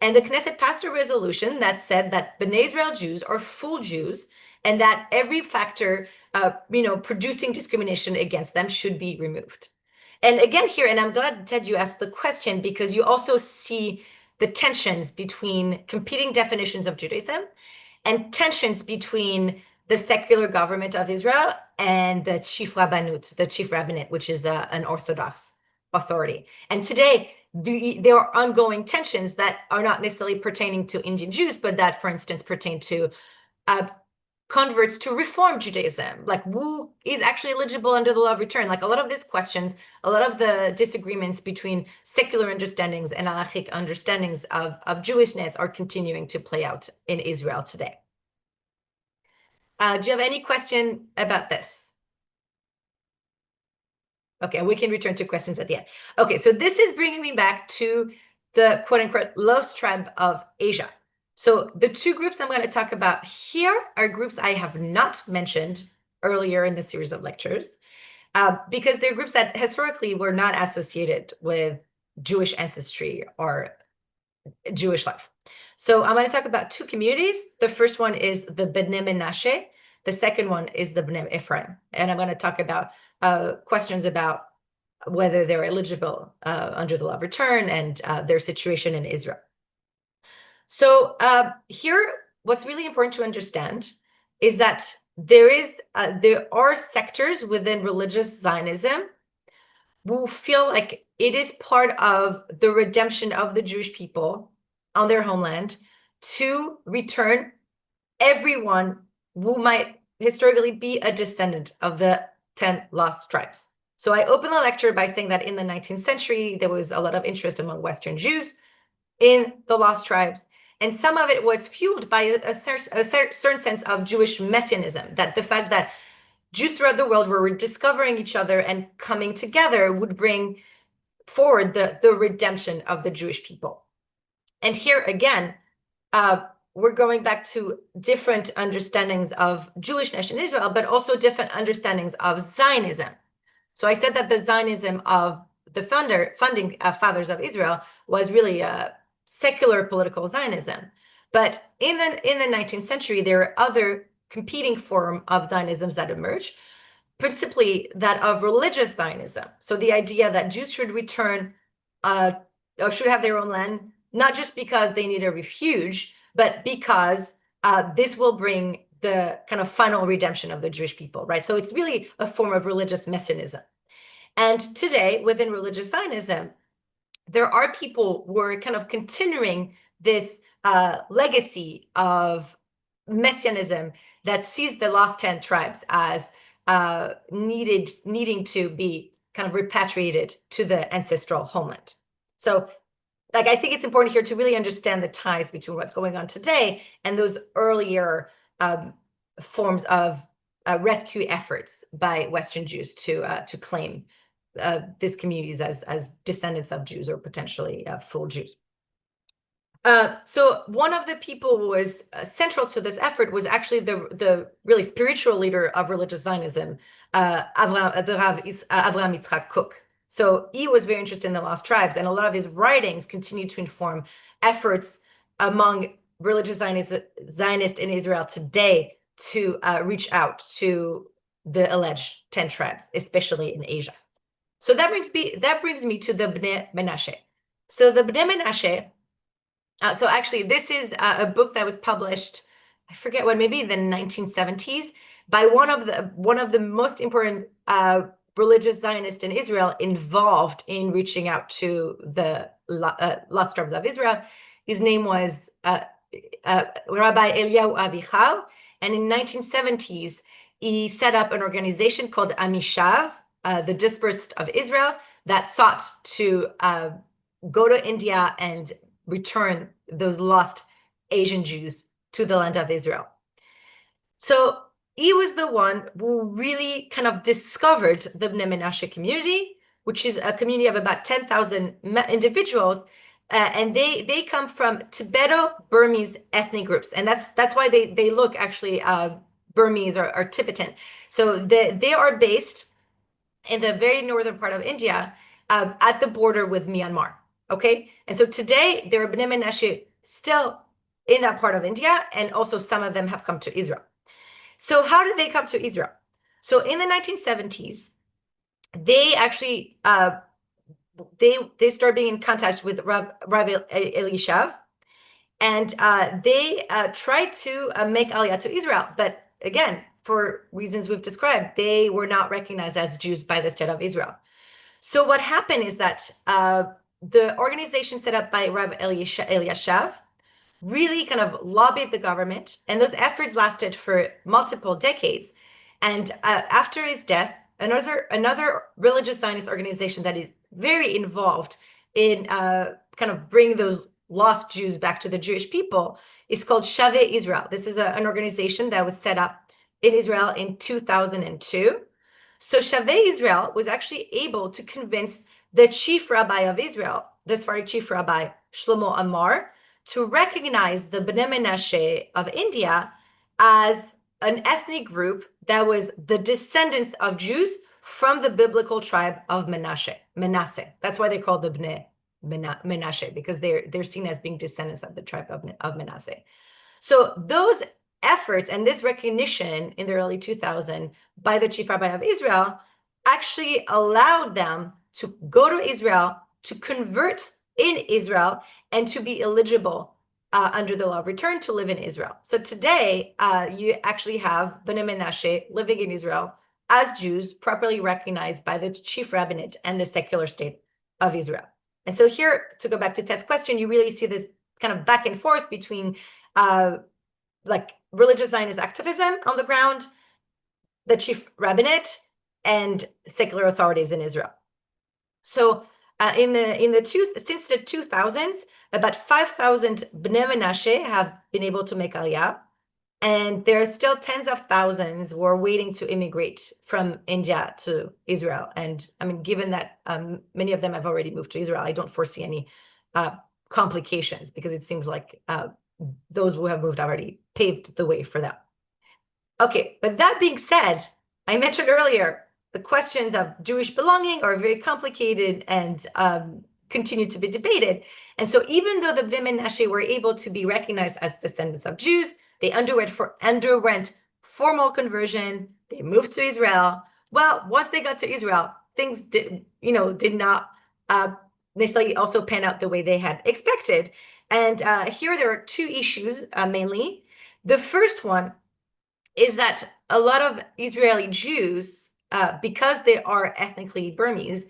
[SPEAKER 1] and the Knesset passed a resolution that said that Bnei Israel Jews are full Jews, and that every factor, producing discrimination against them should be removed. And again here, and I'm glad, Ted, you asked the question, because you also see the tensions between competing definitions of Judaism and tensions between the secular government of Israel and the chief rabbinate, which is an Orthodox authority. And today, there are ongoing tensions that are not necessarily pertaining to Indian Jews, but that, for instance, pertain to converts to Reform Judaism, like who is actually eligible under the law of return. Like a lot of these questions, a lot of the disagreements between secular understandings and halachic understandings of Jewishness are continuing to play out in Israel today. Do you have any question about this? Okay, we can return to questions at the end. Okay, so this is bringing me back to the quote-unquote lost tribe of Asia. So the two groups I'm going to talk about here are groups I have not mentioned earlier in the series of lectures, because they're groups that historically were not associated with Jewish ancestry or Jewish life. So I'm going to talk about two communities. The first one is the Bnei Menashe. The second one is the Bnei Ephraim. And I'm going to talk about questions about whether they're eligible under the law of return and their situation in Israel. So here, what's really important to understand is that there are sectors within religious Zionism who feel like it is part of the redemption of the Jewish people on their homeland to return everyone who might historically be a descendant of the 10 lost tribes. So I open the lecture by saying that in the 19th century, there was a lot of interest among Western Jews in the lost tribes. And some of it was fueled by a certain sense of Jewish messianism, that the fact that Jews throughout the world were rediscovering each other and coming together would bring forward the redemption of the Jewish people. And here again, we're going back to different understandings of Jewishness in Israel, but also different understandings of Zionism. So I said that the Zionism of the founding fathers of Israel was really a secular political Zionism. But in the 19th century, there are other competing forms of Zionisms that emerged, principally that of religious Zionism. So the idea that Jews should return or should have their own land, not just because they need a refuge, but because this will bring the kind of final redemption of the Jewish people, right? So it's really a form of religious messianism. And today, within religious Zionism, there are people who are kind of continuing this legacy of messianism that sees the lost 10 tribes as needing to be kind of repatriated to the ancestral homeland. So like, I think it's important here to really understand the ties between what's going on today and those earlier forms of rescue efforts by Western Jews to claim these communities as descendants of Jews or potentially full Jews. So one of the people who was central to this effort was actually the really spiritual leader of religious Zionism, Avraham Yitzchak Kook. So he was very interested in the lost tribes, and a lot of his writings continue to inform efforts among religious Zionists in Israel today to reach out to the alleged 10 tribes, especially in Asia. So that brings me to the Bnei Menashe. So the Bnei Menashe, so actually this is a book that was published, I forget when, maybe in the 1970s, by one of the most important religious Zionists in Israel involved in reaching out to the lost tribes of Israel. His name was Rabbi Eliyahu Avichal, and in 1970s he set up an organization called Amishav, the Dispersed of Israel, that sought to go to India and return those lost Asian Jews to the land of Israel. So he was the one who really kind of discovered the Bnei Menashe community, which is a community of about 10,000 individuals, and they come from Tibeto-Burmese ethnic groups, and that's why they look actually Burmese or Tibetan. So they are based in the very northern part of India, at the border with Myanmar. Okay, and so today there are Bnei Menashe still in that part of India, and also some of them have come to Israel. So how did they come to Israel? So in the 1970s, they actually they started being in contact with Rav Elishav, and they tried to make Aliyah to Israel, but again, for reasons we've described, they were not recognized as Jews by the state of Israel. So what happened is that the organization set up by Rav Elishav really kind of lobbied the government, and those efforts lasted for multiple decades. And after his death, another religious Zionist organization that is very involved in kind of bringing those lost Jews back to the Jewish people is called Shavei Israel. This is an organization that was set up in Israel in 2002. So Shavei Israel was actually able to convince the chief rabbi of Israel, the Sephardic chief rabbi Shlomo Amar, to recognize the Bnei Menashe of India as an ethnic group that was the descendants of Jews from the biblical tribe of Manasseh. That's why they're called the Bnei Menashe, because they're seen as being descendants of the tribe of Manasseh. So those efforts and this recognition in the early 2000s by the chief rabbi of Israel actually allowed them to go to Israel, to convert in Israel, and to be eligible under the law of return to live in Israel. So today, you actually have Bnei Menashe living in Israel as Jews, properly recognized by the chief rabbinate and the secular state of Israel. And so here, to go back to Ted's question, you really see this kind of back and forth between like religious Zionist activism on the ground, the chief rabbinate, and secular authorities in Israel. So since the 2000s, about 5,000 Bnei Menashe have been able to make Aliyah, and there are still tens of thousands who are waiting to immigrate from India to Israel. And I mean, given that many of them have already moved to Israel, I don't foresee any complications, because it seems like those who have moved already paved the way for them. Okay, but that being said, I mentioned earlier, the questions of Jewish belonging are very complicated and continue to be debated. And so even though the Bnei Menashe were able to be recognized as descendants of Jews, they underwent formal conversion, they moved to Israel. Well, once they got to Israel, things did not necessarily also pan out the way they had expected. And here there are two issues mainly. The first one is that a lot of Israeli Jews, because they are ethnically Burmese,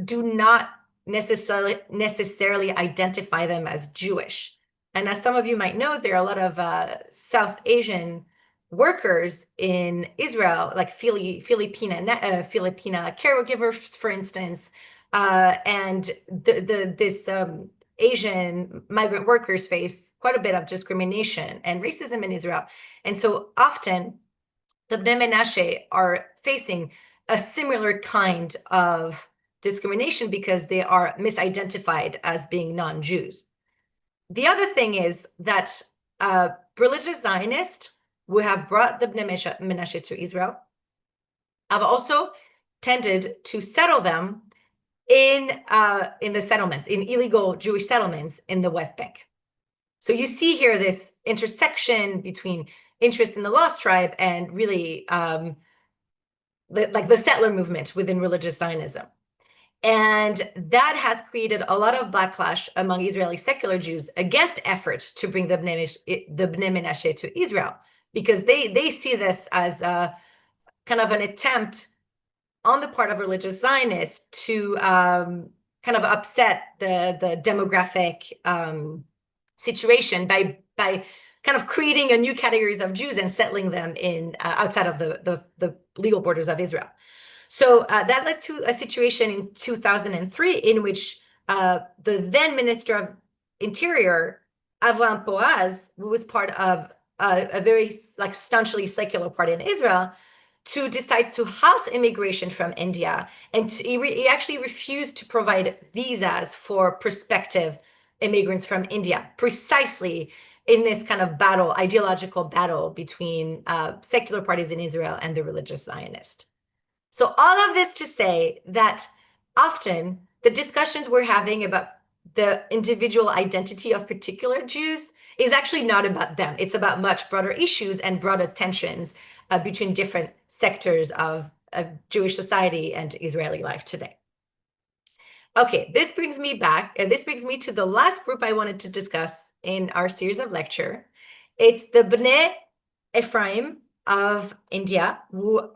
[SPEAKER 1] do not necessarily identify them as Jewish. And as some of you might know, there are a lot of South Asian workers in Israel, like Filipina caregivers, for instance, and this Asian migrant workers face quite a bit of discrimination and racism in Israel. And so often the Bnei Menashe are facing a similar kind of discrimination because they are misidentified as being non-Jews. The other thing is that religious Zionists who have brought the Bnei Menashe to Israel have also tended to settle them in the settlements, in illegal Jewish settlements in the West Bank. So you see here this intersection between interest in the lost tribe and really like the settler movement within religious Zionism. And that has created a lot of backlash among Israeli secular Jews against efforts to bring the Bnei Menashe to Israel, because they see this as kind of an attempt on the part of religious Zionists to kind of upset the demographic situation by kind of creating a new categories of Jews and settling them in outside of the legal borders of Israel. So that led to a situation in 2003 in which the then Minister of Interior, Avraham Poaz, who was part of a very like staunchly secular party in Israel, to decide to halt immigration from India, and he actually refused to provide visas for prospective immigrants from India, precisely in this kind of battle, ideological battle between secular parties in Israel and the religious Zionist. So all of this to say that often the discussions we're having about the individual identity of particular Jews is actually not about them. It's about much broader issues and broader tensions between different sectors of Jewish society and Israeli life today. Okay, this brings me back, and this brings me to the last group I wanted to discuss in our series of lecture. It's the Bnei Ephraim of India, who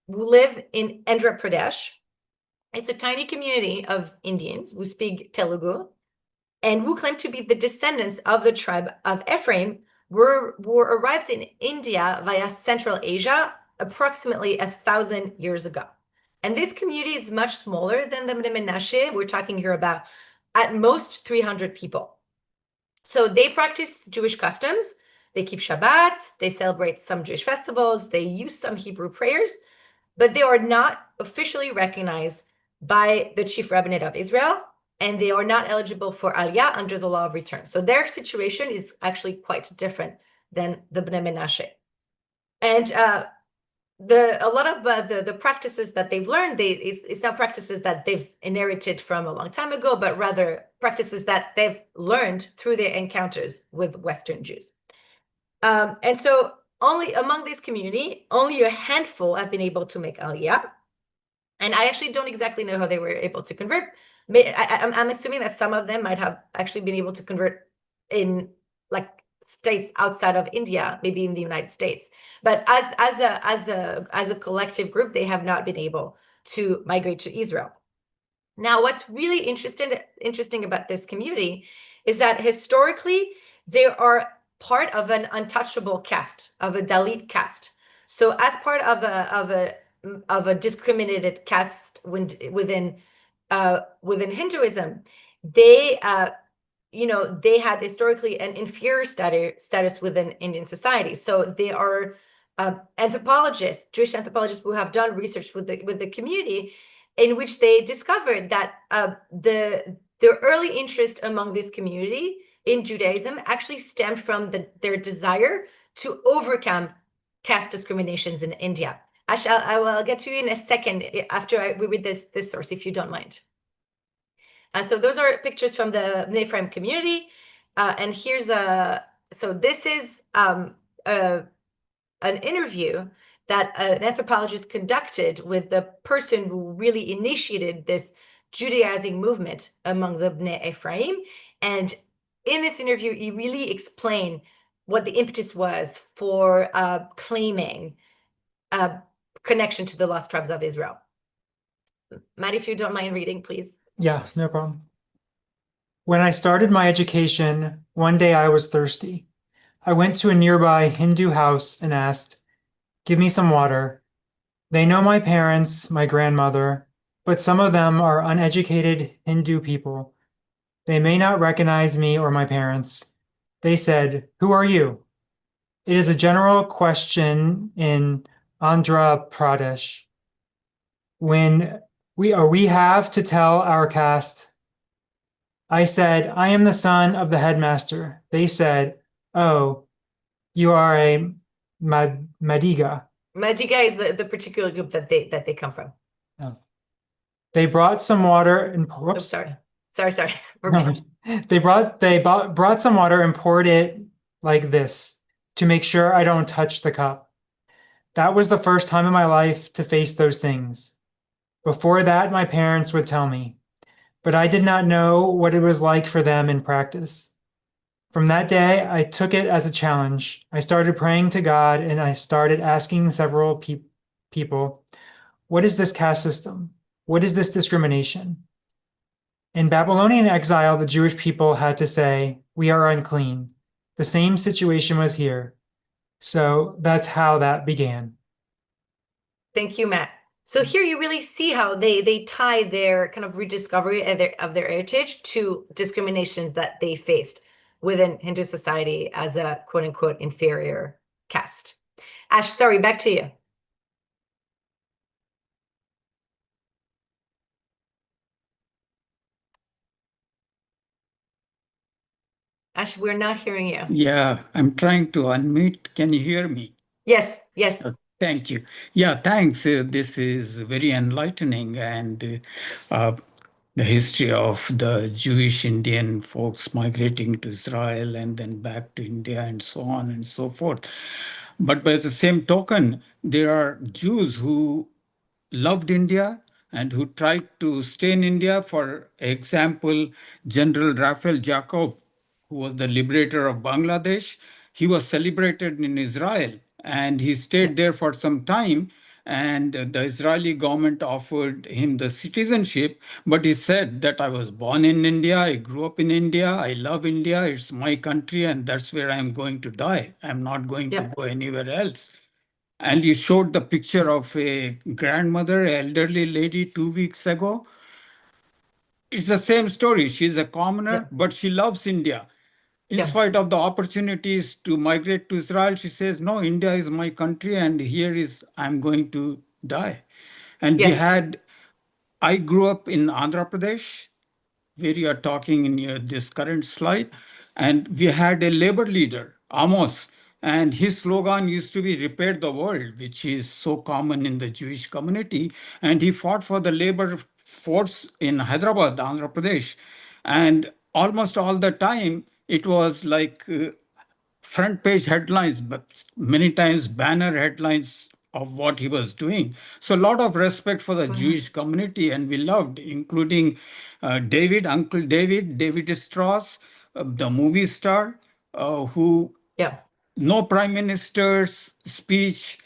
[SPEAKER 1] live in Andhra Pradesh. It's a tiny community of Indians who speak Telugu and who claim to be the descendants of the tribe of Ephraim, were arrived in India via Central Asia approximately 1,000 years ago. And this community is much smaller than the Bnei Menashe. We're talking here about at most 300 people. So they practice Jewish customs. They keep Shabbat. They celebrate some Jewish festivals. They use some Hebrew prayers, but they are not officially recognized by the chief rabbinate of Israel, and they are not eligible for Aliyah under the law of return. So their situation is actually quite different than the Bnei Menashe. And a lot of the practices that they've learned, it's not practices that they've inherited from a long time ago, but rather practices that they've learned through their encounters with Western Jews. And so only among this community, only a handful have been able to make Aliyah. And I actually don't exactly know how they were able to convert. I'm assuming that some of them might have actually been able to convert in like states outside of India, maybe in the United States. But as a collective group, they have not been able to migrate to Israel. Now, what's really interesting about this community is that historically they are part of an untouchable caste, of a Dalit caste. So as part of a discriminated caste within Hinduism, they they had historically an inferior status within Indian society. So they are anthropologists, Jewish anthropologists, who have done research with the community, in which they discovered that the early interest among this community in Judaism actually stemmed from their desire to overcome caste discriminations in India. I will get to you in a second after we read this source, if you don't mind. So those are pictures from the Bnei Ephraim community. And here's so this is an interview that an anthropologist conducted with the person who really initiated this Judaizing movement among the Bnei Ephraim. And in this interview, he really explained what the impetus was for claiming connection to the lost tribes of Israel. Matt, if you don't mind reading, please.
[SPEAKER 3] Yeah, no problem. When I started my education, one day I was thirsty. I went to a nearby Hindu house and asked, "Give me some water." They know my parents, my grandmother, but some of them are uneducated Hindu people. They may not recognize me or my parents. They said, "Who are you?" It is a general question in Andhra Pradesh. When we have to tell our caste, I said, "I am the son of the headmaster." They said, "Oh, you are a Madiga."
[SPEAKER 1] Majiga is the particular group that they come from.
[SPEAKER 3] Oh. They brought some water and
[SPEAKER 1] Oh,
[SPEAKER 3] whoops.
[SPEAKER 1] sorry. Sorry.
[SPEAKER 3] No, brought some water and poured it like this to make sure I don't touch the cup. That was the first time in my life to face those things. Before that, my parents would tell me, but I did not know what it was like for them in practice. From that day, I took it as a challenge. I started praying to God and I started asking several people, what is this caste system? What is this discrimination? In Babylonian exile, the Jewish people had to say, "We are unclean." The same situation was here. So that's how that began.
[SPEAKER 1] Thank you, Matt. So here you really see how they tie their kind of rediscovery of their heritage to discriminations that they faced within Hindu society as a quote unquote inferior caste. Ash, sorry, back to you. Ash, we're not hearing you.
[SPEAKER 5] Yeah, I'm trying to unmute. Can you hear me?
[SPEAKER 1] Yes.
[SPEAKER 5] Thank you. Yeah, thanks. This is very enlightening, and the history of the Jewish Indian folks migrating to Israel and then back to India and so on and so forth. But by the same token, there are Jews who loved India and who tried to stay in India. For example, General Raphael Jacob, who was the liberator of Bangladesh, he was celebrated in Israel and he stayed there for some time. And the Israeli government offered him the citizenship, but he said that I was born in India, I grew up in India, I love India, it's my country, and that's where I'm going to die. I'm not going to go anywhere else. And you showed the picture of a grandmother, elderly lady 2 weeks ago. It's the same story. She's a commoner, but she loves India. In spite of the opportunities to migrate to Israel, she says, no, India is my country and here is, I'm going to die. And I grew up in Andhra Pradesh, where you are talking in this current slide. And we had a labor leader, Amos, and his slogan used to be repair the world, which is so common in the Jewish community. And he fought for the labor force in Hyderabad, Andhra Pradesh. And almost all the time, it was like front page headlines, but many times banner headlines of what he was doing. So a lot of respect for the Jewish community, and we loved, including Uncle David Strauss, the movie star, who no prime minister's speech,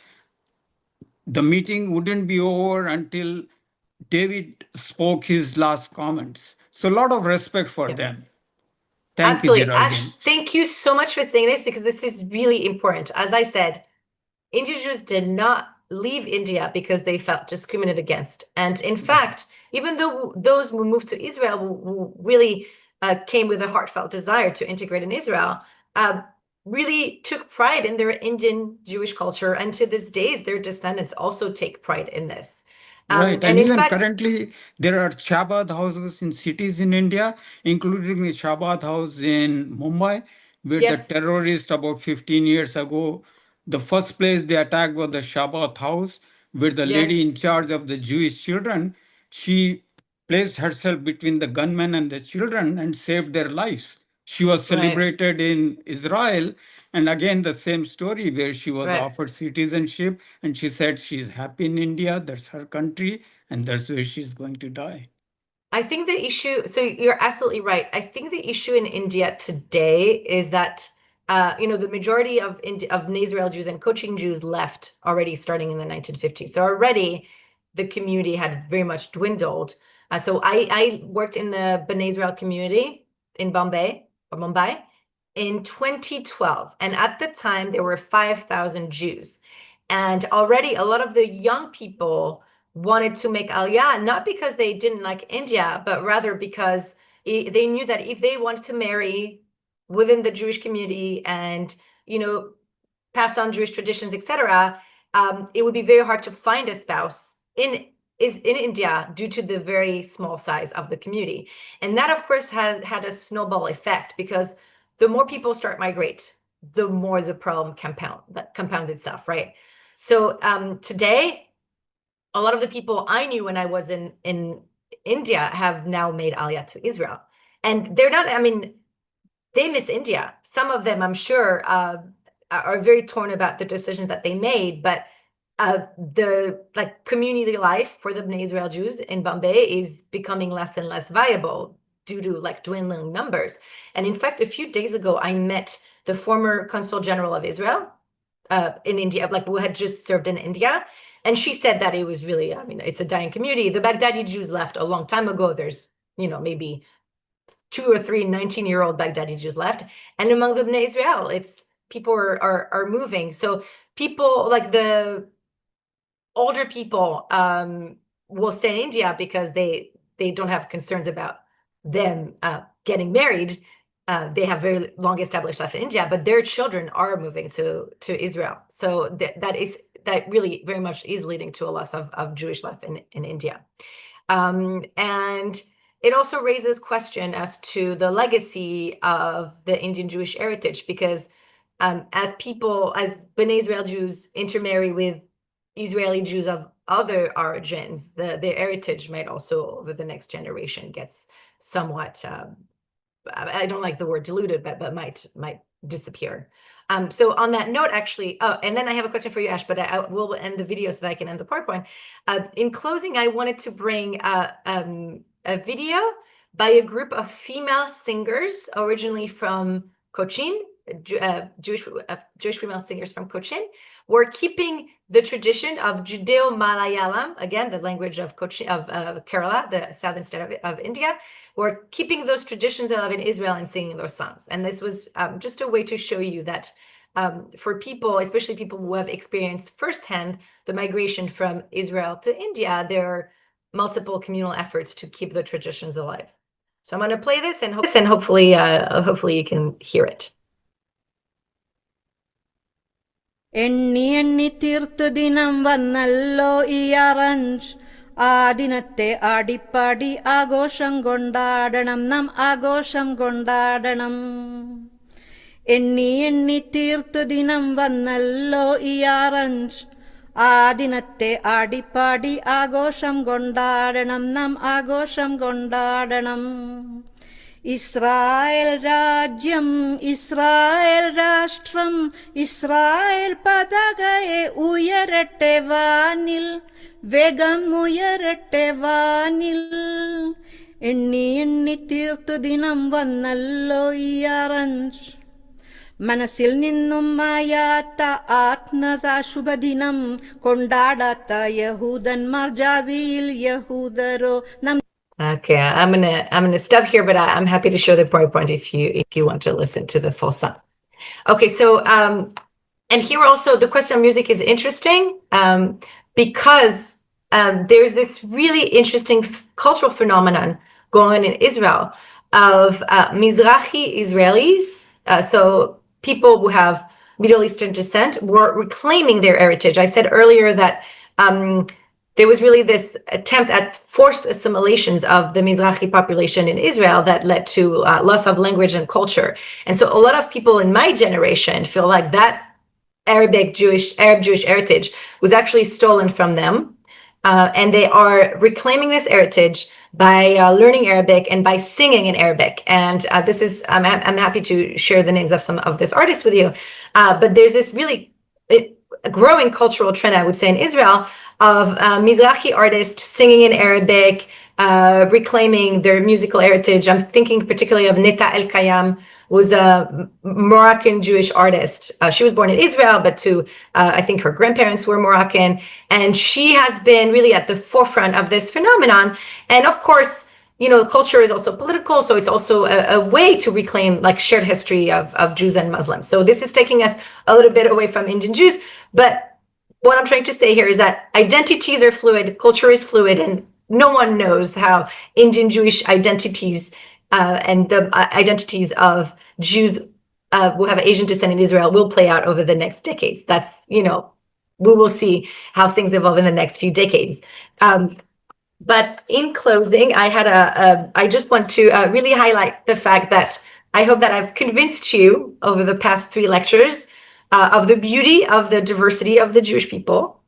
[SPEAKER 5] the meeting wouldn't be over until David spoke his last comments. So a lot of respect for them. Thank you,
[SPEAKER 1] Absolutely.
[SPEAKER 5] Geraldine.
[SPEAKER 1] Ash, thank you so much for saying this because this is really important. As I said, Indian Jews did not leave India because they felt discriminated against. And in fact, even though those who moved to Israel who really came with a heartfelt desire to integrate in Israel, really took pride in their Indian Jewish culture. And to this day, their descendants also take pride in this.
[SPEAKER 5] Right. And even currently, there are Chabad houses in cities in India, including the Chabad house in Mumbai, where the terrorists about 15 years ago, the first place they attacked was the Chabad house, where the lady in charge of the Jewish children, she placed herself between the gunmen and the children and saved their lives. She was celebrated in Israel. And again, the same story where she was offered citizenship and she said she's happy in India, that's her country, and that's where she's going to die.
[SPEAKER 1] I think the issue, so you're absolutely right. I think the issue in India today is that, the majority of Israel Jews and Cochin Jews left already starting in the 1950s. So already the community had very much dwindled. So I worked in the Bnei Israel community in Mumbai in 2012. And at the time, there were 5,000 Jews. And already a lot of the young people wanted to make Aliyah, not because they didn't like India, but rather because they knew that if they wanted to marry within the Jewish community and, pass on Jewish traditions, etc., it would be very hard to find a spouse in India due to the very small size of the community. And that, of course, has had a snowball effect, because the more people start migrate, the more the problem compounds itself, right? So today, a lot of the people I knew when I was in India have now made Aliyah to Israel. And they're not, they miss India. Some of them, I'm sure, are very torn about the decision that they made, but the community life for the Bnei Israel Jews in Bombay is becoming less and less viable due to dwindling numbers. And in fact, a few days ago, I met the former Consul General of Israel in India, who had just served in India. And she said that it was really, it's a dying community. The Baghdadi Jews left a long time ago. There's, maybe 2 or 3 19-year-old Baghdadi Jews left. And among the Bnei Israel, people are moving. So people, the older people, will stay in India because they don't have concerns about them getting married. They have very long established life in India, but their children are moving to Israel. So that really very much is leading to a loss of Jewish life in India. And it also raises question as to the legacy of the Indian Jewish heritage, because as Bnei Israel Jews intermarry with Israeli Jews of other origins, their heritage might also, over the next generation, gets somewhat, I don't like the word diluted, but might disappear. So on that note, actually, and then I have a question for you, Ash, but I will end the video so that I can end the PowerPoint. In closing, I wanted to bring a video by a group of female singers, originally from Cochin, Jewish female singers from Cochin. We're keeping the tradition of Judeo-Malayalam, again, the language of Cochin, of Kerala, the southern state of India. We're keeping those traditions alive in Israel and singing those songs. And this was just a way to show you that for people, especially people who have experienced firsthand the migration from Israel to India, there are multiple communal efforts to keep the traditions alive. So I'm going to play this, and hopefully you can hear it.
[SPEAKER 6] എണ്ണി എണ്ണി തീർത്തു ദിനം വന്നല്ലോ ഈ ആറഞ്ച് ആ ദിനത്തെ ആടിപ്പാടി ആഘോഷം കൊണ്ടാടണം നാം ആഘോഷം കൊണ്ടാടണം എണ്ണി എണ്ണി തീർത്തു ദിനം വന്നല്ലോ ഈ ആറഞ്ച് ആ ദിനത്തെ ആടിപ്പാടി ആഘോഷം കൊണ്ടാടണം നാം ആഘോഷം കൊണ്ടാടണം ഇസ്രായേൽ രാജ്യം ഇസ്രായേൽ രാഷ്ട്രം ഇസ്രായേൽ പതാകയെ ഉയരട്ടെ വാനിൽ വേഗം ഉയരട്ടെ വാനിൽ എണ്ണി എണ്ണി തീർത്തു ദിനം വന്നല്ലോ ഈ ആറഞ്ച് മനസ്സിൽ നിന്നും മായാത്ത ആത്മത ശുഭദിനം കൊണ്ടാടാത്ത യഹൂദന്മാർ ജാതിയിൽ യഹൂദരോ
[SPEAKER 1] Okay, I'm gonna stop here, but I'm happy to show the PowerPoint if you want to listen to the full song. Okay, so and here also the question of music is interesting because there's this really interesting cultural phenomenon going on in Israel of Mizrahi Israelis, so people who have Middle Eastern descent, were reclaiming their heritage. I said earlier that there was really this attempt at forced assimilations of the Mizrahi population in Israel that led to loss of language and culture. And so a lot of people in my generation feel like that Arab Jewish heritage was actually stolen from them. And they are reclaiming this heritage by learning Arabic and by singing in Arabic. And this is, I'm happy to share the names of some of these artists with you. But there's this really growing cultural trend, I would say, in Israel of Mizrahi artists singing in Arabic, reclaiming their musical heritage. I'm thinking particularly of Neta El Kayam, was a Moroccan Jewish artist. She was born in Israel, but I think her grandparents were Moroccan. And she has been really at the forefront of this phenomenon. And of course, culture is also political, so it's also a way to reclaim like shared history of Jews and Muslims. So this is taking us a little bit away from Indian Jews, but what I'm trying to say here is that identities are fluid, culture is fluid, and no one knows how Indian Jewish identities and the identities of Jews who have Asian descent in Israel will play out over the next decades. That's, we will see how things evolve in the next few decades. But in closing, I just want to really highlight the fact that I hope that I've convinced you over the past 3 lectures of the beauty of the diversity of the Jewish people.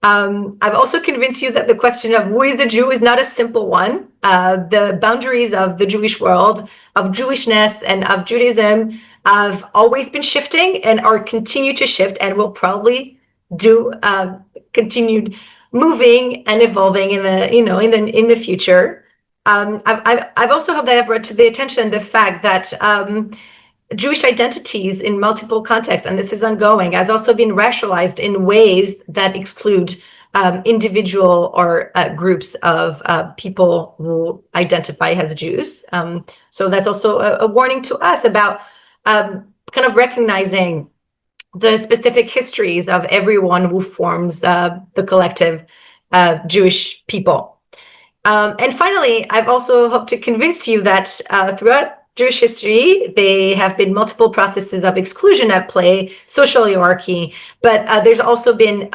[SPEAKER 1] I've also convinced you that the question of who is a Jew is not a simple one. The boundaries of the Jewish world, of Jewishness and of Judaism have always been shifting and are continue to shift and will probably do continued moving and evolving in the future. I've also hope that I've brought to the attention the fact that Jewish identities in multiple contexts, and this is ongoing, has also been racialized in ways that exclude individual or groups of people who identify as Jews. So that's also a warning to us about kind of recognizing the specific histories of everyone who forms the collective Jewish people. And finally, I've also hoped to convince you that throughout Jewish history, there have been multiple processes of exclusion at play, social hierarchy, but there's also been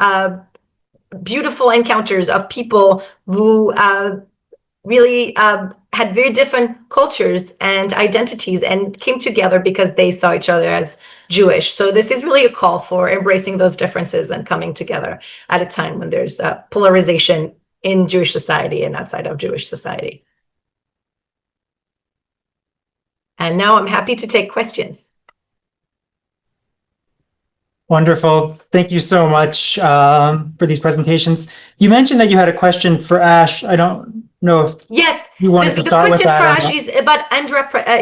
[SPEAKER 1] beautiful encounters of people who really had very different cultures and identities and came together because they saw each other as Jewish. So this is really a call for embracing those differences and coming together at a time when there's polarization in Jewish society and outside of Jewish society. And now I'm happy to take questions.
[SPEAKER 3] Wonderful. Thank you so much for these presentations. You mentioned that you had a question for Ash. I don't know if
[SPEAKER 1] yes,
[SPEAKER 3] you wanted to start with that.
[SPEAKER 1] The question for Ash is about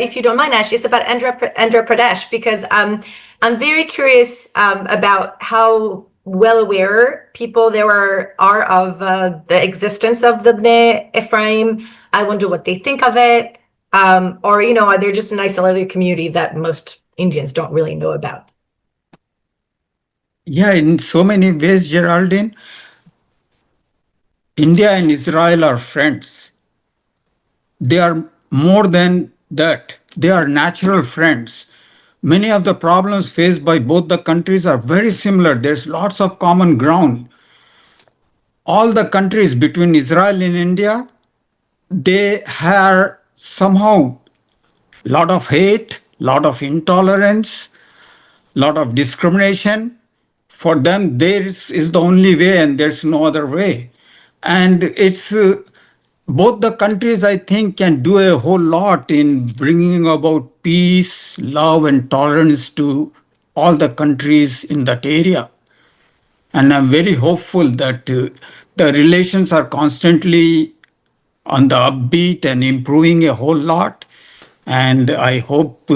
[SPEAKER 1] if you don't mind, Ash, it's about Andhra Pradesh, because I'm very curious about how well aware people there are of the existence of the Bnei Ephraim. I wonder what they think of it. Or, are they just an isolated community that most Indians don't really know about?
[SPEAKER 5] Yeah, in so many ways, Geraldine, India and Israel are friends. They are more than that. They are natural friends. Many of the problems faced by both the countries are very similar. There's lots of common ground. All the countries between Israel and India, they have somehow a lot of hate, lot of intolerance, lot of discrimination. For them, this is the only way and there's no other way. And it's both the countries, I think, can do a whole lot in bringing about peace, love, and tolerance to all the countries in that area. And I'm very hopeful that the relations are constantly on the upbeat and improving a whole lot. And I hope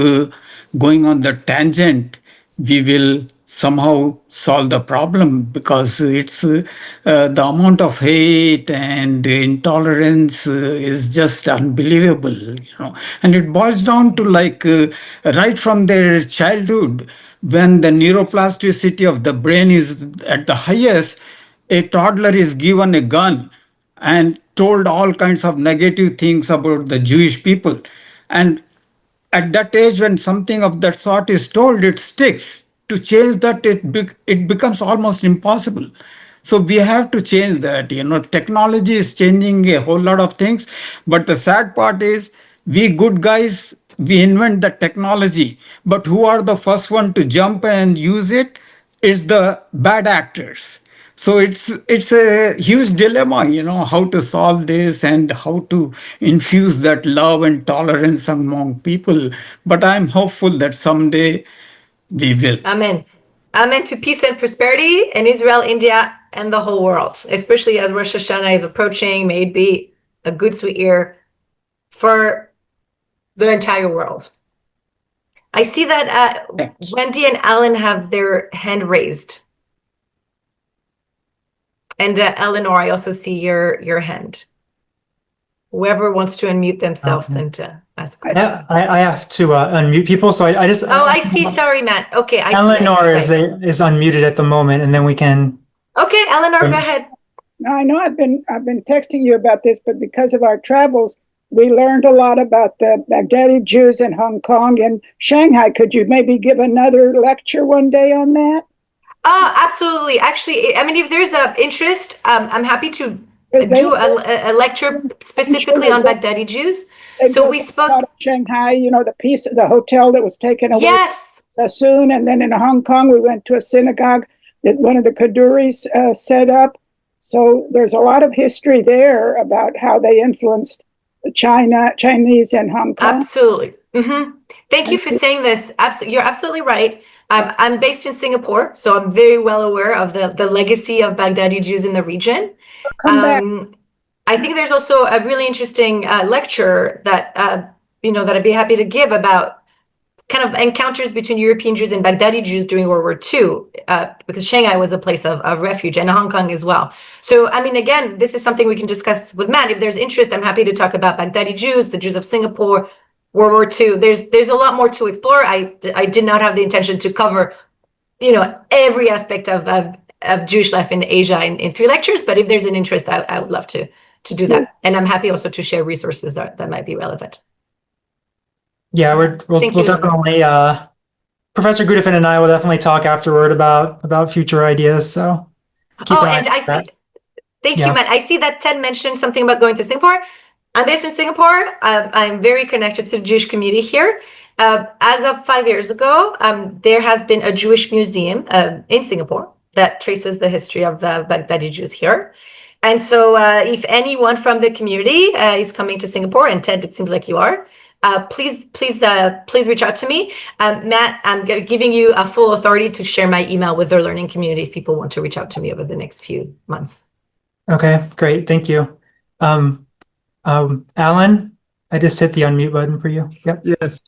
[SPEAKER 5] going on the tangent, we will somehow solve the problem, because it's the amount of hate and intolerance is just unbelievable, And it boils down to right from their childhood, when the neuroplasticity of the brain is at the highest, a toddler is given a gun and told all kinds of negative things about the Jewish people. And at that age, when something of that sort is told, it sticks. To change that, it becomes almost impossible. So we have to change that. Technology is changing a whole lot of things. But the sad part is, we good guys, we invent the technology. But who are the first one to jump and use it? Is the bad actors. So it's a huge dilemma, how to solve this and how to infuse that love and tolerance among people. But I'm hopeful that someday we will.
[SPEAKER 1] Amen. Amen to peace and prosperity in Israel, India, and the whole world, especially as Rosh Hashanah is approaching. May it be a good, sweet year for the entire world. I see that Wendy and Alan have their hand raised. And Eleanor, I also see your hand. Whoever wants to unmute themselves and ask questions.
[SPEAKER 3] I have to unmute people, so I just.
[SPEAKER 1] Oh, I see. Sorry, Matt. Okay, I
[SPEAKER 3] Eleanor
[SPEAKER 1] see.
[SPEAKER 3] is unmuted at the moment, and then we can.
[SPEAKER 1] Okay, Eleanor, go ahead.
[SPEAKER 7] Now, I know I've been texting you about this, but because of our travels, we learned a lot about the Baghdadi Jews in Hong Kong and Shanghai. Could you maybe give another lecture one day on that?
[SPEAKER 1] Absolutely. Actually, I mean, if there's an interest, I'm happy to do a lecture specifically on Baghdadi Jews. So we spoke
[SPEAKER 7] Shanghai, you know, the hotel that was taken away.
[SPEAKER 1] Yes.
[SPEAKER 7] Sassoon, and then in Hong Kong, we went to a synagogue that one of the Kaduris set up. So there's a lot of history there about how they influenced the Chinese and Hong Kong.
[SPEAKER 1] Absolutely. Thank you for saying this. You're absolutely right. I'm based in Singapore, so I'm very well aware of the legacy of Baghdadi Jews in the region. I think there's also a really interesting lecture that that I'd be happy to give about kind of encounters between European Jews and Baghdadi Jews during World War II, because Shanghai was a place of refuge, and Hong Kong as well. So, I mean, again, this is something we can discuss with Matt. If there's interest, I'm happy to talk about Baghdadi Jews, the Jews of Singapore, World War II. There's a lot more to explore. I did not have the intention to cover, every aspect of Jewish life in Asia in 3 lectures, but if there's an interest, I would love to do that. And I'm happy also to share resources that might be relevant.
[SPEAKER 3] Yeah, we'll definitely, Professor Gudefin and I will definitely talk afterward about future ideas. So keep an eye
[SPEAKER 1] and
[SPEAKER 3] on
[SPEAKER 1] I
[SPEAKER 3] that.
[SPEAKER 1] see, thank you, Matt. I see that Ted mentioned something about going to Singapore. I'm based in Singapore. I'm very connected to the Jewish community here. As of 5 years ago, there has been a Jewish museum in Singapore that traces the history of the Baghdadi Jews here. And so if anyone from the community is coming to Singapore, and Ted, it seems like you are, please reach out to me. Matt, I'm giving you a full authority to share my email with the learning community if people want to reach out to me over the next few months.
[SPEAKER 3] Okay, great. Thank you. Alan, I just hit the unmute button for you. Yep.
[SPEAKER 8] Yes.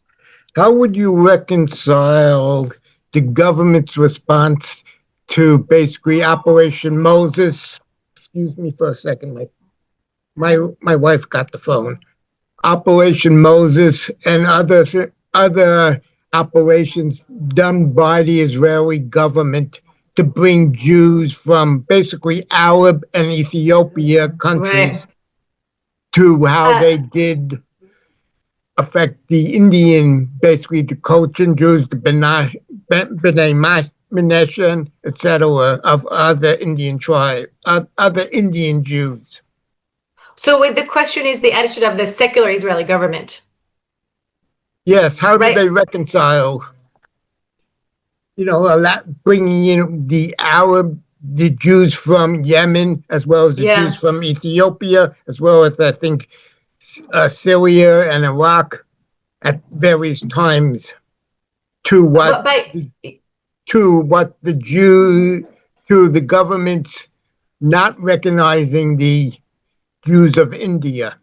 [SPEAKER 8] How would you reconcile the government's response to basically Operation Moses? Excuse me for a second. My wife got the phone. Operation Moses and other operations done by the Israeli government to bring Jews from basically Arab and Ethiopia countries to how they did affect the Indian, basically the Cochin Jews, the B'nai Menashe, etc., of other Indian tribes, other Indian Jews.
[SPEAKER 1] So the question is the attitude of the secular Israeli government.
[SPEAKER 8] Yes, how do they reconcile, bringing in the Jews from Yemen, as well as the Jews from Ethiopia, as well as, I think, Syria and Iraq at various times, to the government's not recognizing the Jews of India.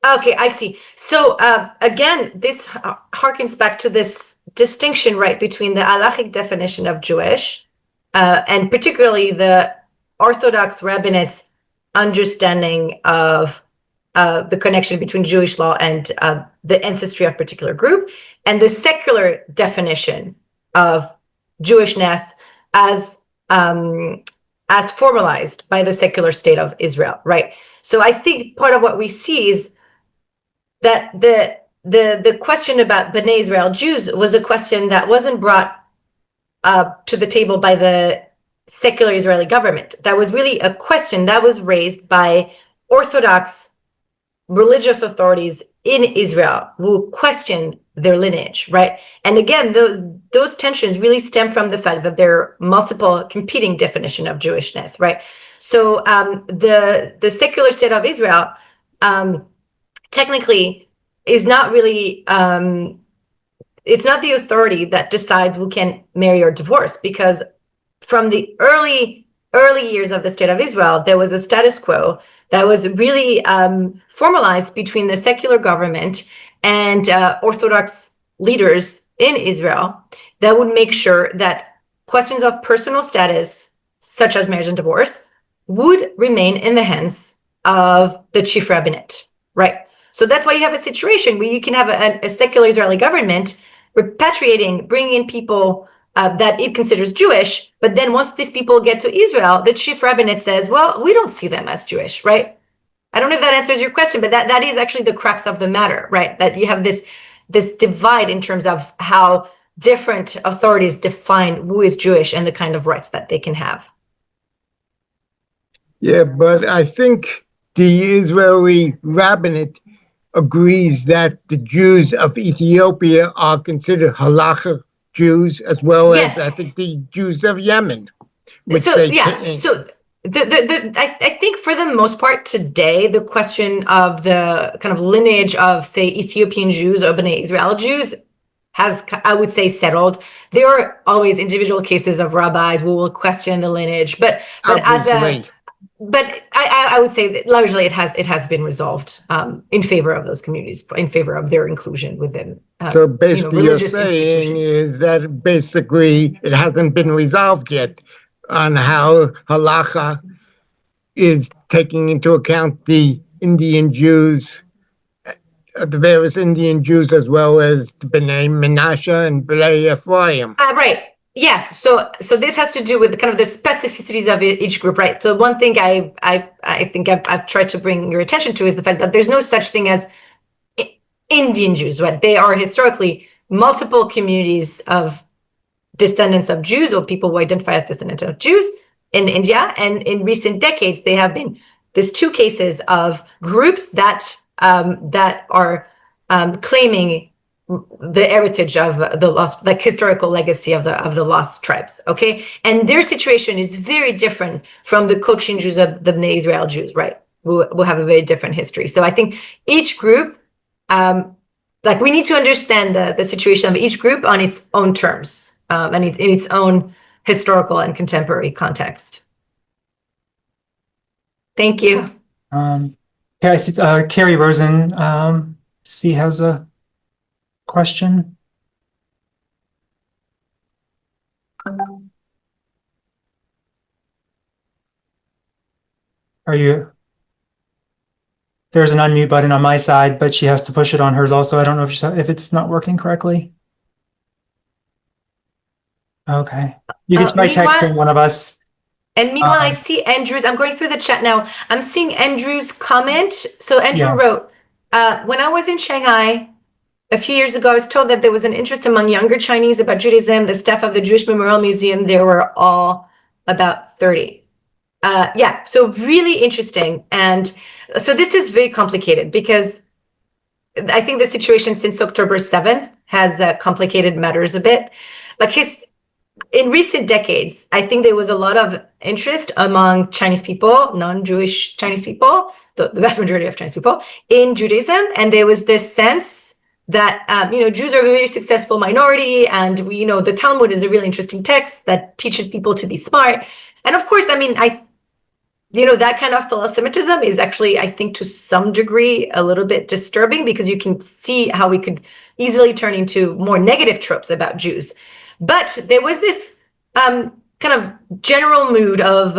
[SPEAKER 1] Okay, I see. So again, this harkens back to this distinction, right, between the halachic definition of Jewish and particularly the Orthodox rabbinate's understanding of the connection between Jewish law and the ancestry of a particular group, and the secular definition of Jewishness as formalized by the secular state of Israel, right? So I think part of what we see is that the question about B'nai Israel Jews was a question that wasn't brought to the table by the secular Israeli government. That was really a question that was raised by Orthodox religious authorities in Israel who questioned their lineage, right? And again, those tensions really stem from the fact that there are multiple competing definitions of Jewishness, right? So the secular state of Israel technically is not really, it's not the authority that decides who can marry or divorce, because from the early years of the state of Israel, there was a status quo that was really formalized between the secular government and Orthodox leaders in Israel that would make sure that questions of personal status, such as marriage and divorce, would remain in the hands of the chief rabbinate, right? So that's why you have a situation where you can have a secular Israeli government repatriating, bringing in people that it considers Jewish, but then once these people get to Israel, the chief rabbinate says, well, we don't see them as Jewish, right? I don't know if that answers your question, but that is actually the crux of the matter, right? That you have this divide in terms of how different authorities define who is Jewish and the kind of rights that they can have.
[SPEAKER 8] Yeah, but I think the Israeli rabbinate agrees that the Jews of Ethiopia are considered halacha Jews, as well
[SPEAKER 1] Yes.
[SPEAKER 8] as I think the Jews of Yemen. Which
[SPEAKER 1] So
[SPEAKER 8] they
[SPEAKER 1] yeah,
[SPEAKER 8] can-
[SPEAKER 1] so I think for the most part today, the question of the kind of lineage of, say, Ethiopian Jews or Bnei Israel Jews has, I would say, settled. There are always individual cases of rabbis who will question the lineage, but
[SPEAKER 8] obviously.
[SPEAKER 1] but I would say that largely it has been resolved in favor of those communities, in favor of their inclusion within
[SPEAKER 8] So basically,
[SPEAKER 1] religious
[SPEAKER 8] you're saying
[SPEAKER 1] institutions.
[SPEAKER 8] is that basically it hasn't been resolved yet on how halacha is taking into account the Indian Jews, the various Indian Jews, as well as the Bnei Menashe and Bnei Ephraim.
[SPEAKER 1] Right. Yes. So this has to do with kind of the specificities of each group, right? So one thing I think I've tried to bring your attention to is the fact that there's no such thing as Indian Jews, right? They are historically multiple communities of descendants of Jews or people who identify as descendants of Jews in India. And in recent decades, they have been there's two cases of groups that are claiming the heritage of the lost, like historical legacy of the lost tribes. Okay, and their situation is very different from the Cochin Jews of the Bnei Israel Jews, right? Who have a very different history. So I think each group, like we need to understand the situation of each group on its own terms and in its own historical and contemporary context. Thank you.
[SPEAKER 3] Okay, I see Carrie Rosen. C has a question. Are you? There's an unmute button on my side, but she has to push it on hers also. I don't know if it's not working correctly. Okay, you can try texting one of us.
[SPEAKER 1] And meanwhile, I see Andrew's, I'm going through the chat now. I'm seeing Andrew's comment. So Andrew wrote, when I was in Shanghai a few years ago, I was told that there was an interest among younger Chinese about Judaism. The staff of the Jewish Memorial Museum, there were all about 30. Yeah, so really interesting. And so this is very complicated because I think the situation since October 7th has complicated matters a bit. Like in recent decades, I think there was a lot of interest among Chinese people, non-Jewish Chinese people, the vast majority of Chinese people, in Judaism. And there was this sense that, Jews are a very successful minority. And the Talmud is a really interesting text that teaches people to be smart. And of course, that kind of philo-Semitism is actually, I think, to some degree, a little bit disturbing because you can see how we could easily turn into more negative tropes about Jews. But there was this kind of general mood of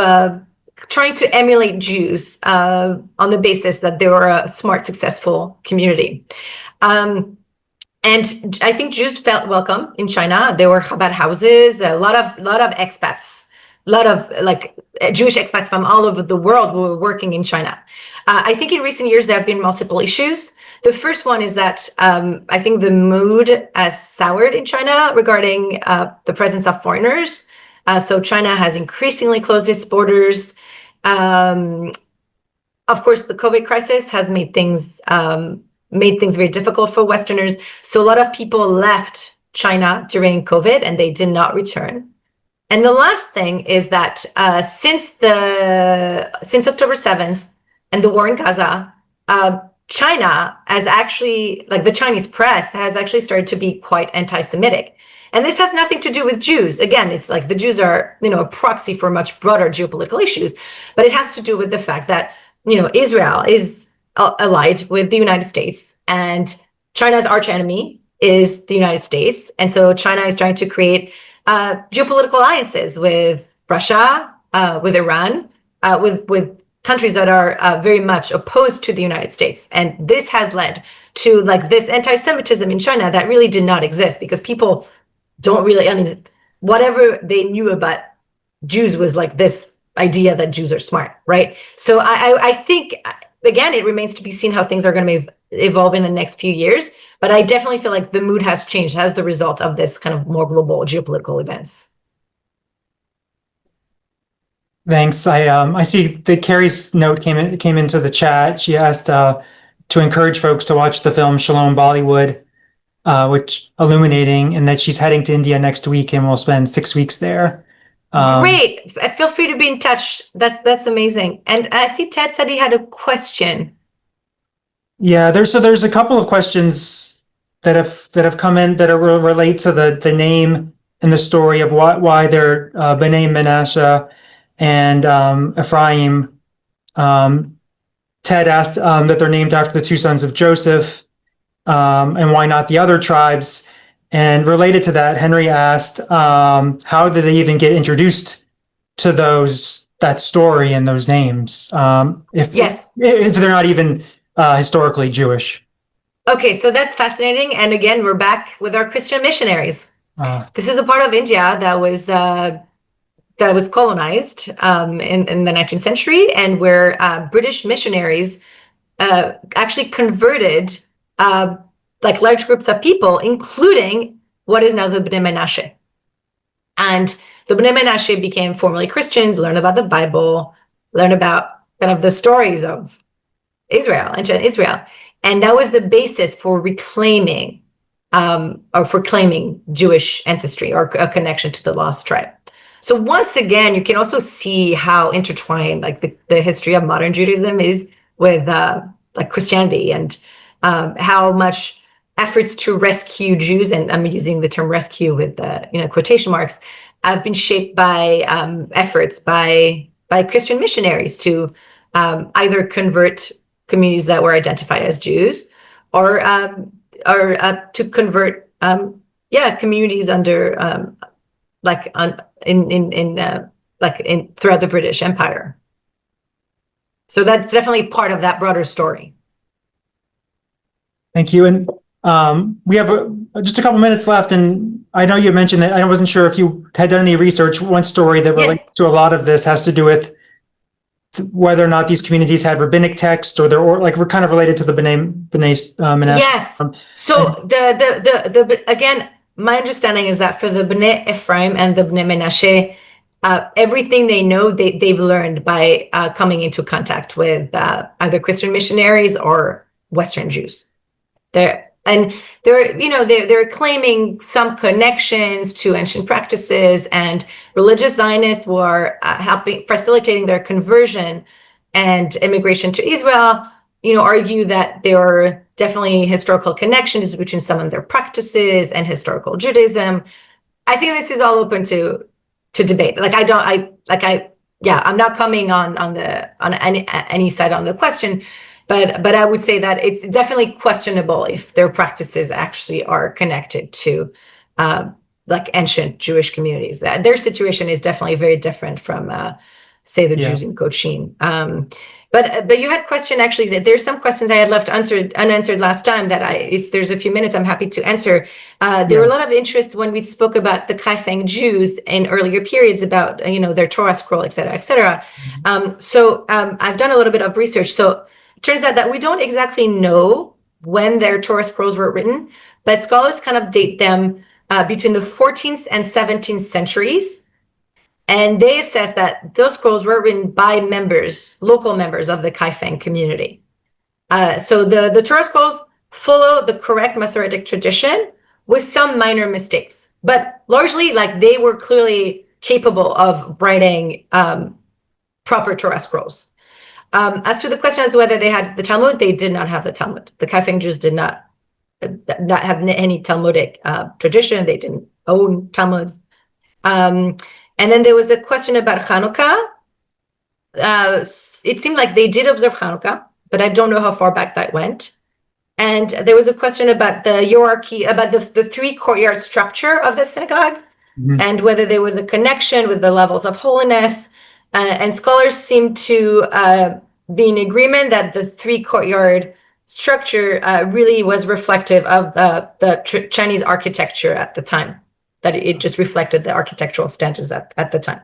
[SPEAKER 1] trying to emulate Jews on the basis that they were a smart, successful community. And I think Jews felt welcome in China. There were Chabad houses, a lot of expats. A lot of Jewish expats from all over the world who were working in China. I think in recent years, there have been multiple issues. The first one is that I think the mood has soured in China regarding the presence of foreigners. So China has increasingly closed its borders. Of course, the COVID crisis has made things very difficult for Westerners. So a lot of people left China during COVID and they did not return. And the last thing is that since October 7th and the war in Gaza, China has actually, the Chinese press has actually started to be quite anti-Semitic. And this has nothing to do with Jews. Again, it's like the Jews are, a proxy for much broader geopolitical issues, but it has to do with the fact that, Israel is allied with the United States and China's arch enemy is the United States. And so China is trying to create geopolitical alliances with Russia, with Iran, with countries that are very much opposed to the United States. And this has led to like this anti-Semitism in China that really did not exist, because people don't really, I mean, whatever they knew about Jews was like this idea that Jews are smart, right? So I think, again, it remains to be seen how things are going to evolve in the next few years. But I definitely feel like the mood has changed as the result of this kind of more global geopolitical events.
[SPEAKER 3] Thanks. I see that Carrie's note came into the chat. She asked to encourage folks to watch the film Shalom Bollywood, which illuminating, and that she's heading to India next week and will spend 6 weeks there.
[SPEAKER 1] Great. Feel free to be in touch. That's amazing. And I see Ted said he had a question.
[SPEAKER 3] Yeah, there's a couple of questions that have come in that are relate to the name and the story of why they're B'nai Menashe and Ephraim. Ted asked that they're named after the two sons of Joseph, and why not the other tribes? And related to that, Henry asked, how did they even get introduced to that story and those names? If they're not even historically Jewish.
[SPEAKER 1] Okay, so that's fascinating. And again, we're back with our Christian missionaries. This is a part of India that was colonized in the 19th century, and where British missionaries actually converted like large groups of people, including what is now the B'nai Menashe. And the B'nai Menashe became formerly Christians, learned about the Bible, learned about kind of the stories of Israel, ancient Israel. And that was the basis for reclaiming or for claiming Jewish ancestry or a connection to the lost tribe. So once again, you can also see how intertwined like the history of modern Judaism is with like Christianity, and how much efforts to rescue Jews, and I'm using the term rescue with quotation marks, have been shaped by efforts by Christian missionaries to either convert communities that were identified as Jews, or to convert communities under throughout the British Empire. So that's definitely part of that broader story.
[SPEAKER 3] Thank you. And we have just a couple minutes left, and I know you mentioned that I wasn't sure if you had done any research. One story that relates to a lot of this has to do with whether or not these communities had rabbinic text, or like we're kind of related to the B'nai Menashe.
[SPEAKER 1] Yes. So the again, my understanding is that for the B'nai Ephraim and the B'nai Menashe, everything they know, they've learned by coming into contact with either Christian missionaries or Western Jews. They're claiming some connections to ancient practices, and religious Zionists who are facilitating their conversion and immigration to Israel, argue that there are definitely historical connections between some of their practices and historical Judaism. I think this is all open to debate. I'm not coming on any side on the question. But I would say that it's definitely questionable if their practices actually are connected to ancient Jewish communities. Their situation is definitely very different from, say, the Jews in Cochin. But you had a question, actually. There's some questions I had left unanswered last time that if there's a few minutes, I'm happy to answer. There were a lot of interest when we spoke about the Kaifeng Jews in earlier periods about, their Torah scroll, et cetera, et cetera. So I've done a little bit of research. So it turns out that we don't exactly know when their Torah scrolls were written, but scholars kind of date them between the 14th and 17th centuries. And they assess that those scrolls were written by local members of the Kaifeng community. So the Torah scrolls follow the correct Masoretic tradition with some minor mistakes, but largely they were clearly capable of writing proper Torah scrolls. As to the question as to whether they had the Talmud, they did not have the Talmud. The Kaifeng Jews did not have any Talmudic tradition. They didn't own Talmuds. And then there was the question about Hanukkah. It seemed like they did observe Hanukkah, but I don't know how far back that went. And there was a question about the hierarchy, about the three courtyard structure of the synagogue, and whether there was a connection with the levels of holiness. And scholars seem to be in agreement that the three courtyard structure really was reflective of the Chinese architecture at the time, that it just reflected the architectural standards at the time.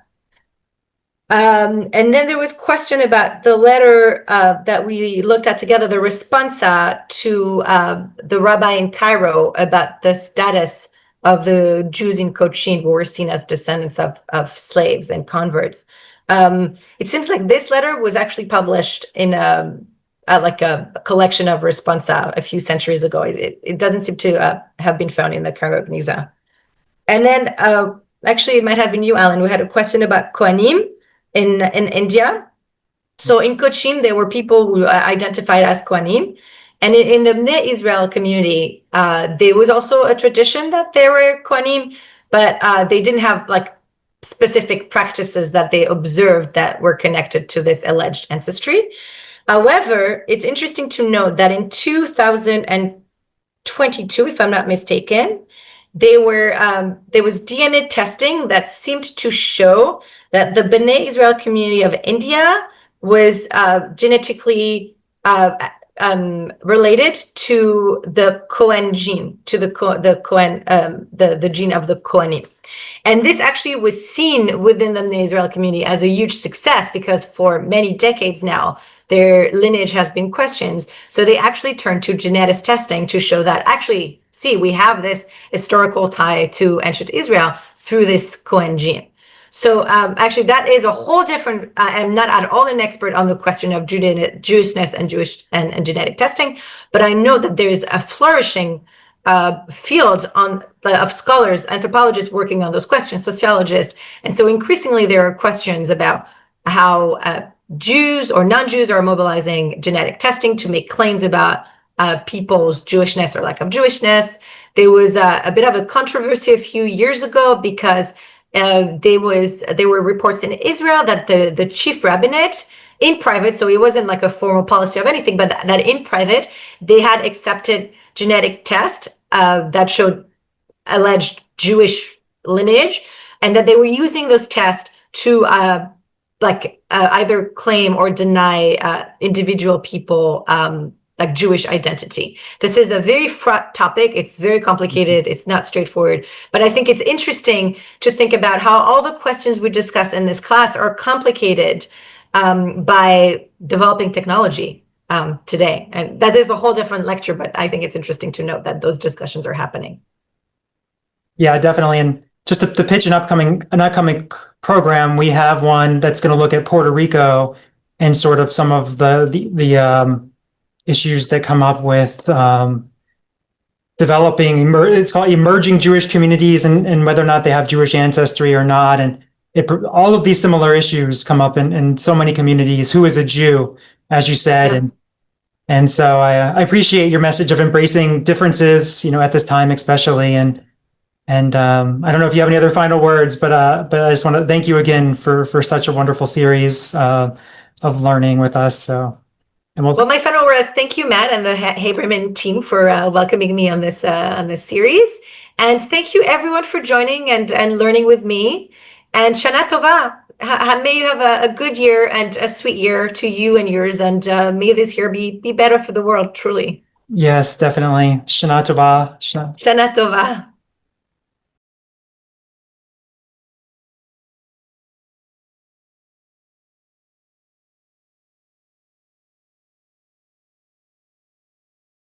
[SPEAKER 1] And then there was question about the letter that we looked at together, the responsa to the rabbi in Cairo about the status of the Jews in Cochin, who were seen as descendants of slaves and converts. It seems like this letter was actually published in like a collection of responsa a few centuries ago. It doesn't seem to have been found in the Cairo Gniza. And then actually it might have been you, Alan, we had a question about Kohanim in India. So in Cochin, there were people who identified as Kohanim. And in the Bnei Israel community, there was also a tradition that there were Kohanim, but they didn't have like specific practices that they observed that were connected to this alleged ancestry. However, it's interesting to note that in 2022, if I'm not mistaken, there was DNA testing that seemed to show that the Bnei Israel community of India was genetically related to the Cohen gene, to the Cohen, the gene of the Kohanim. And this actually was seen within the Bnei Israel community as a huge success, because for many decades now, their lineage has been questioned. So they actually turned to genetic testing to show that actually, see, we have this historical tie to ancient Israel through this Cohen gene. So actually, that is a whole different, I'm not at all an expert on the question of Jewishness and and genetic testing, but I know that there is a flourishing field of scholars, anthropologists working on those questions, sociologists. And so increasingly, there are questions about how Jews or non-Jews are mobilizing genetic testing to make claims about people's Jewishness or lack of Jewishness. There was a bit of a controversy a few years ago because there were reports in Israel that the chief rabbinate in private, so it wasn't like a formal policy of anything, but that in private, they had accepted genetic tests that showed alleged Jewish lineage, and that they were using those tests to either claim or deny individual people like Jewish identity. This is a very fraught topic. It's very complicated. It's not straightforward, but I think it's interesting to think about how all the questions we discuss in this class are complicated by developing technology today. And that is a whole different lecture, but I think it's interesting to note that those discussions are happening.
[SPEAKER 3] Yeah, definitely. And just to pitch an upcoming program, we have one that's going to look at Puerto Rico and sort of some of the issues that come up with developing, it's called emerging Jewish communities, and whether or not they have Jewish ancestry or not. And all of these similar issues come up in so many communities. Who is a Jew, as you said?
[SPEAKER 1] Yeah.
[SPEAKER 3] And so I appreciate your message of embracing differences, at this time especially. And I don't know if you have any other final words, but I just want to thank you again for such a wonderful series of learning with us. So.
[SPEAKER 1] Well, my final word, thank you, Matt, and the Haberman team for welcoming me on this series. And thank you, everyone, for joining and learning with me. And Shana Tova. May you have a good year and a sweet year to you and yours. And may this year be better for the world, truly.
[SPEAKER 3] Yes, definitely. Shana Tova.
[SPEAKER 1] Shana Tova.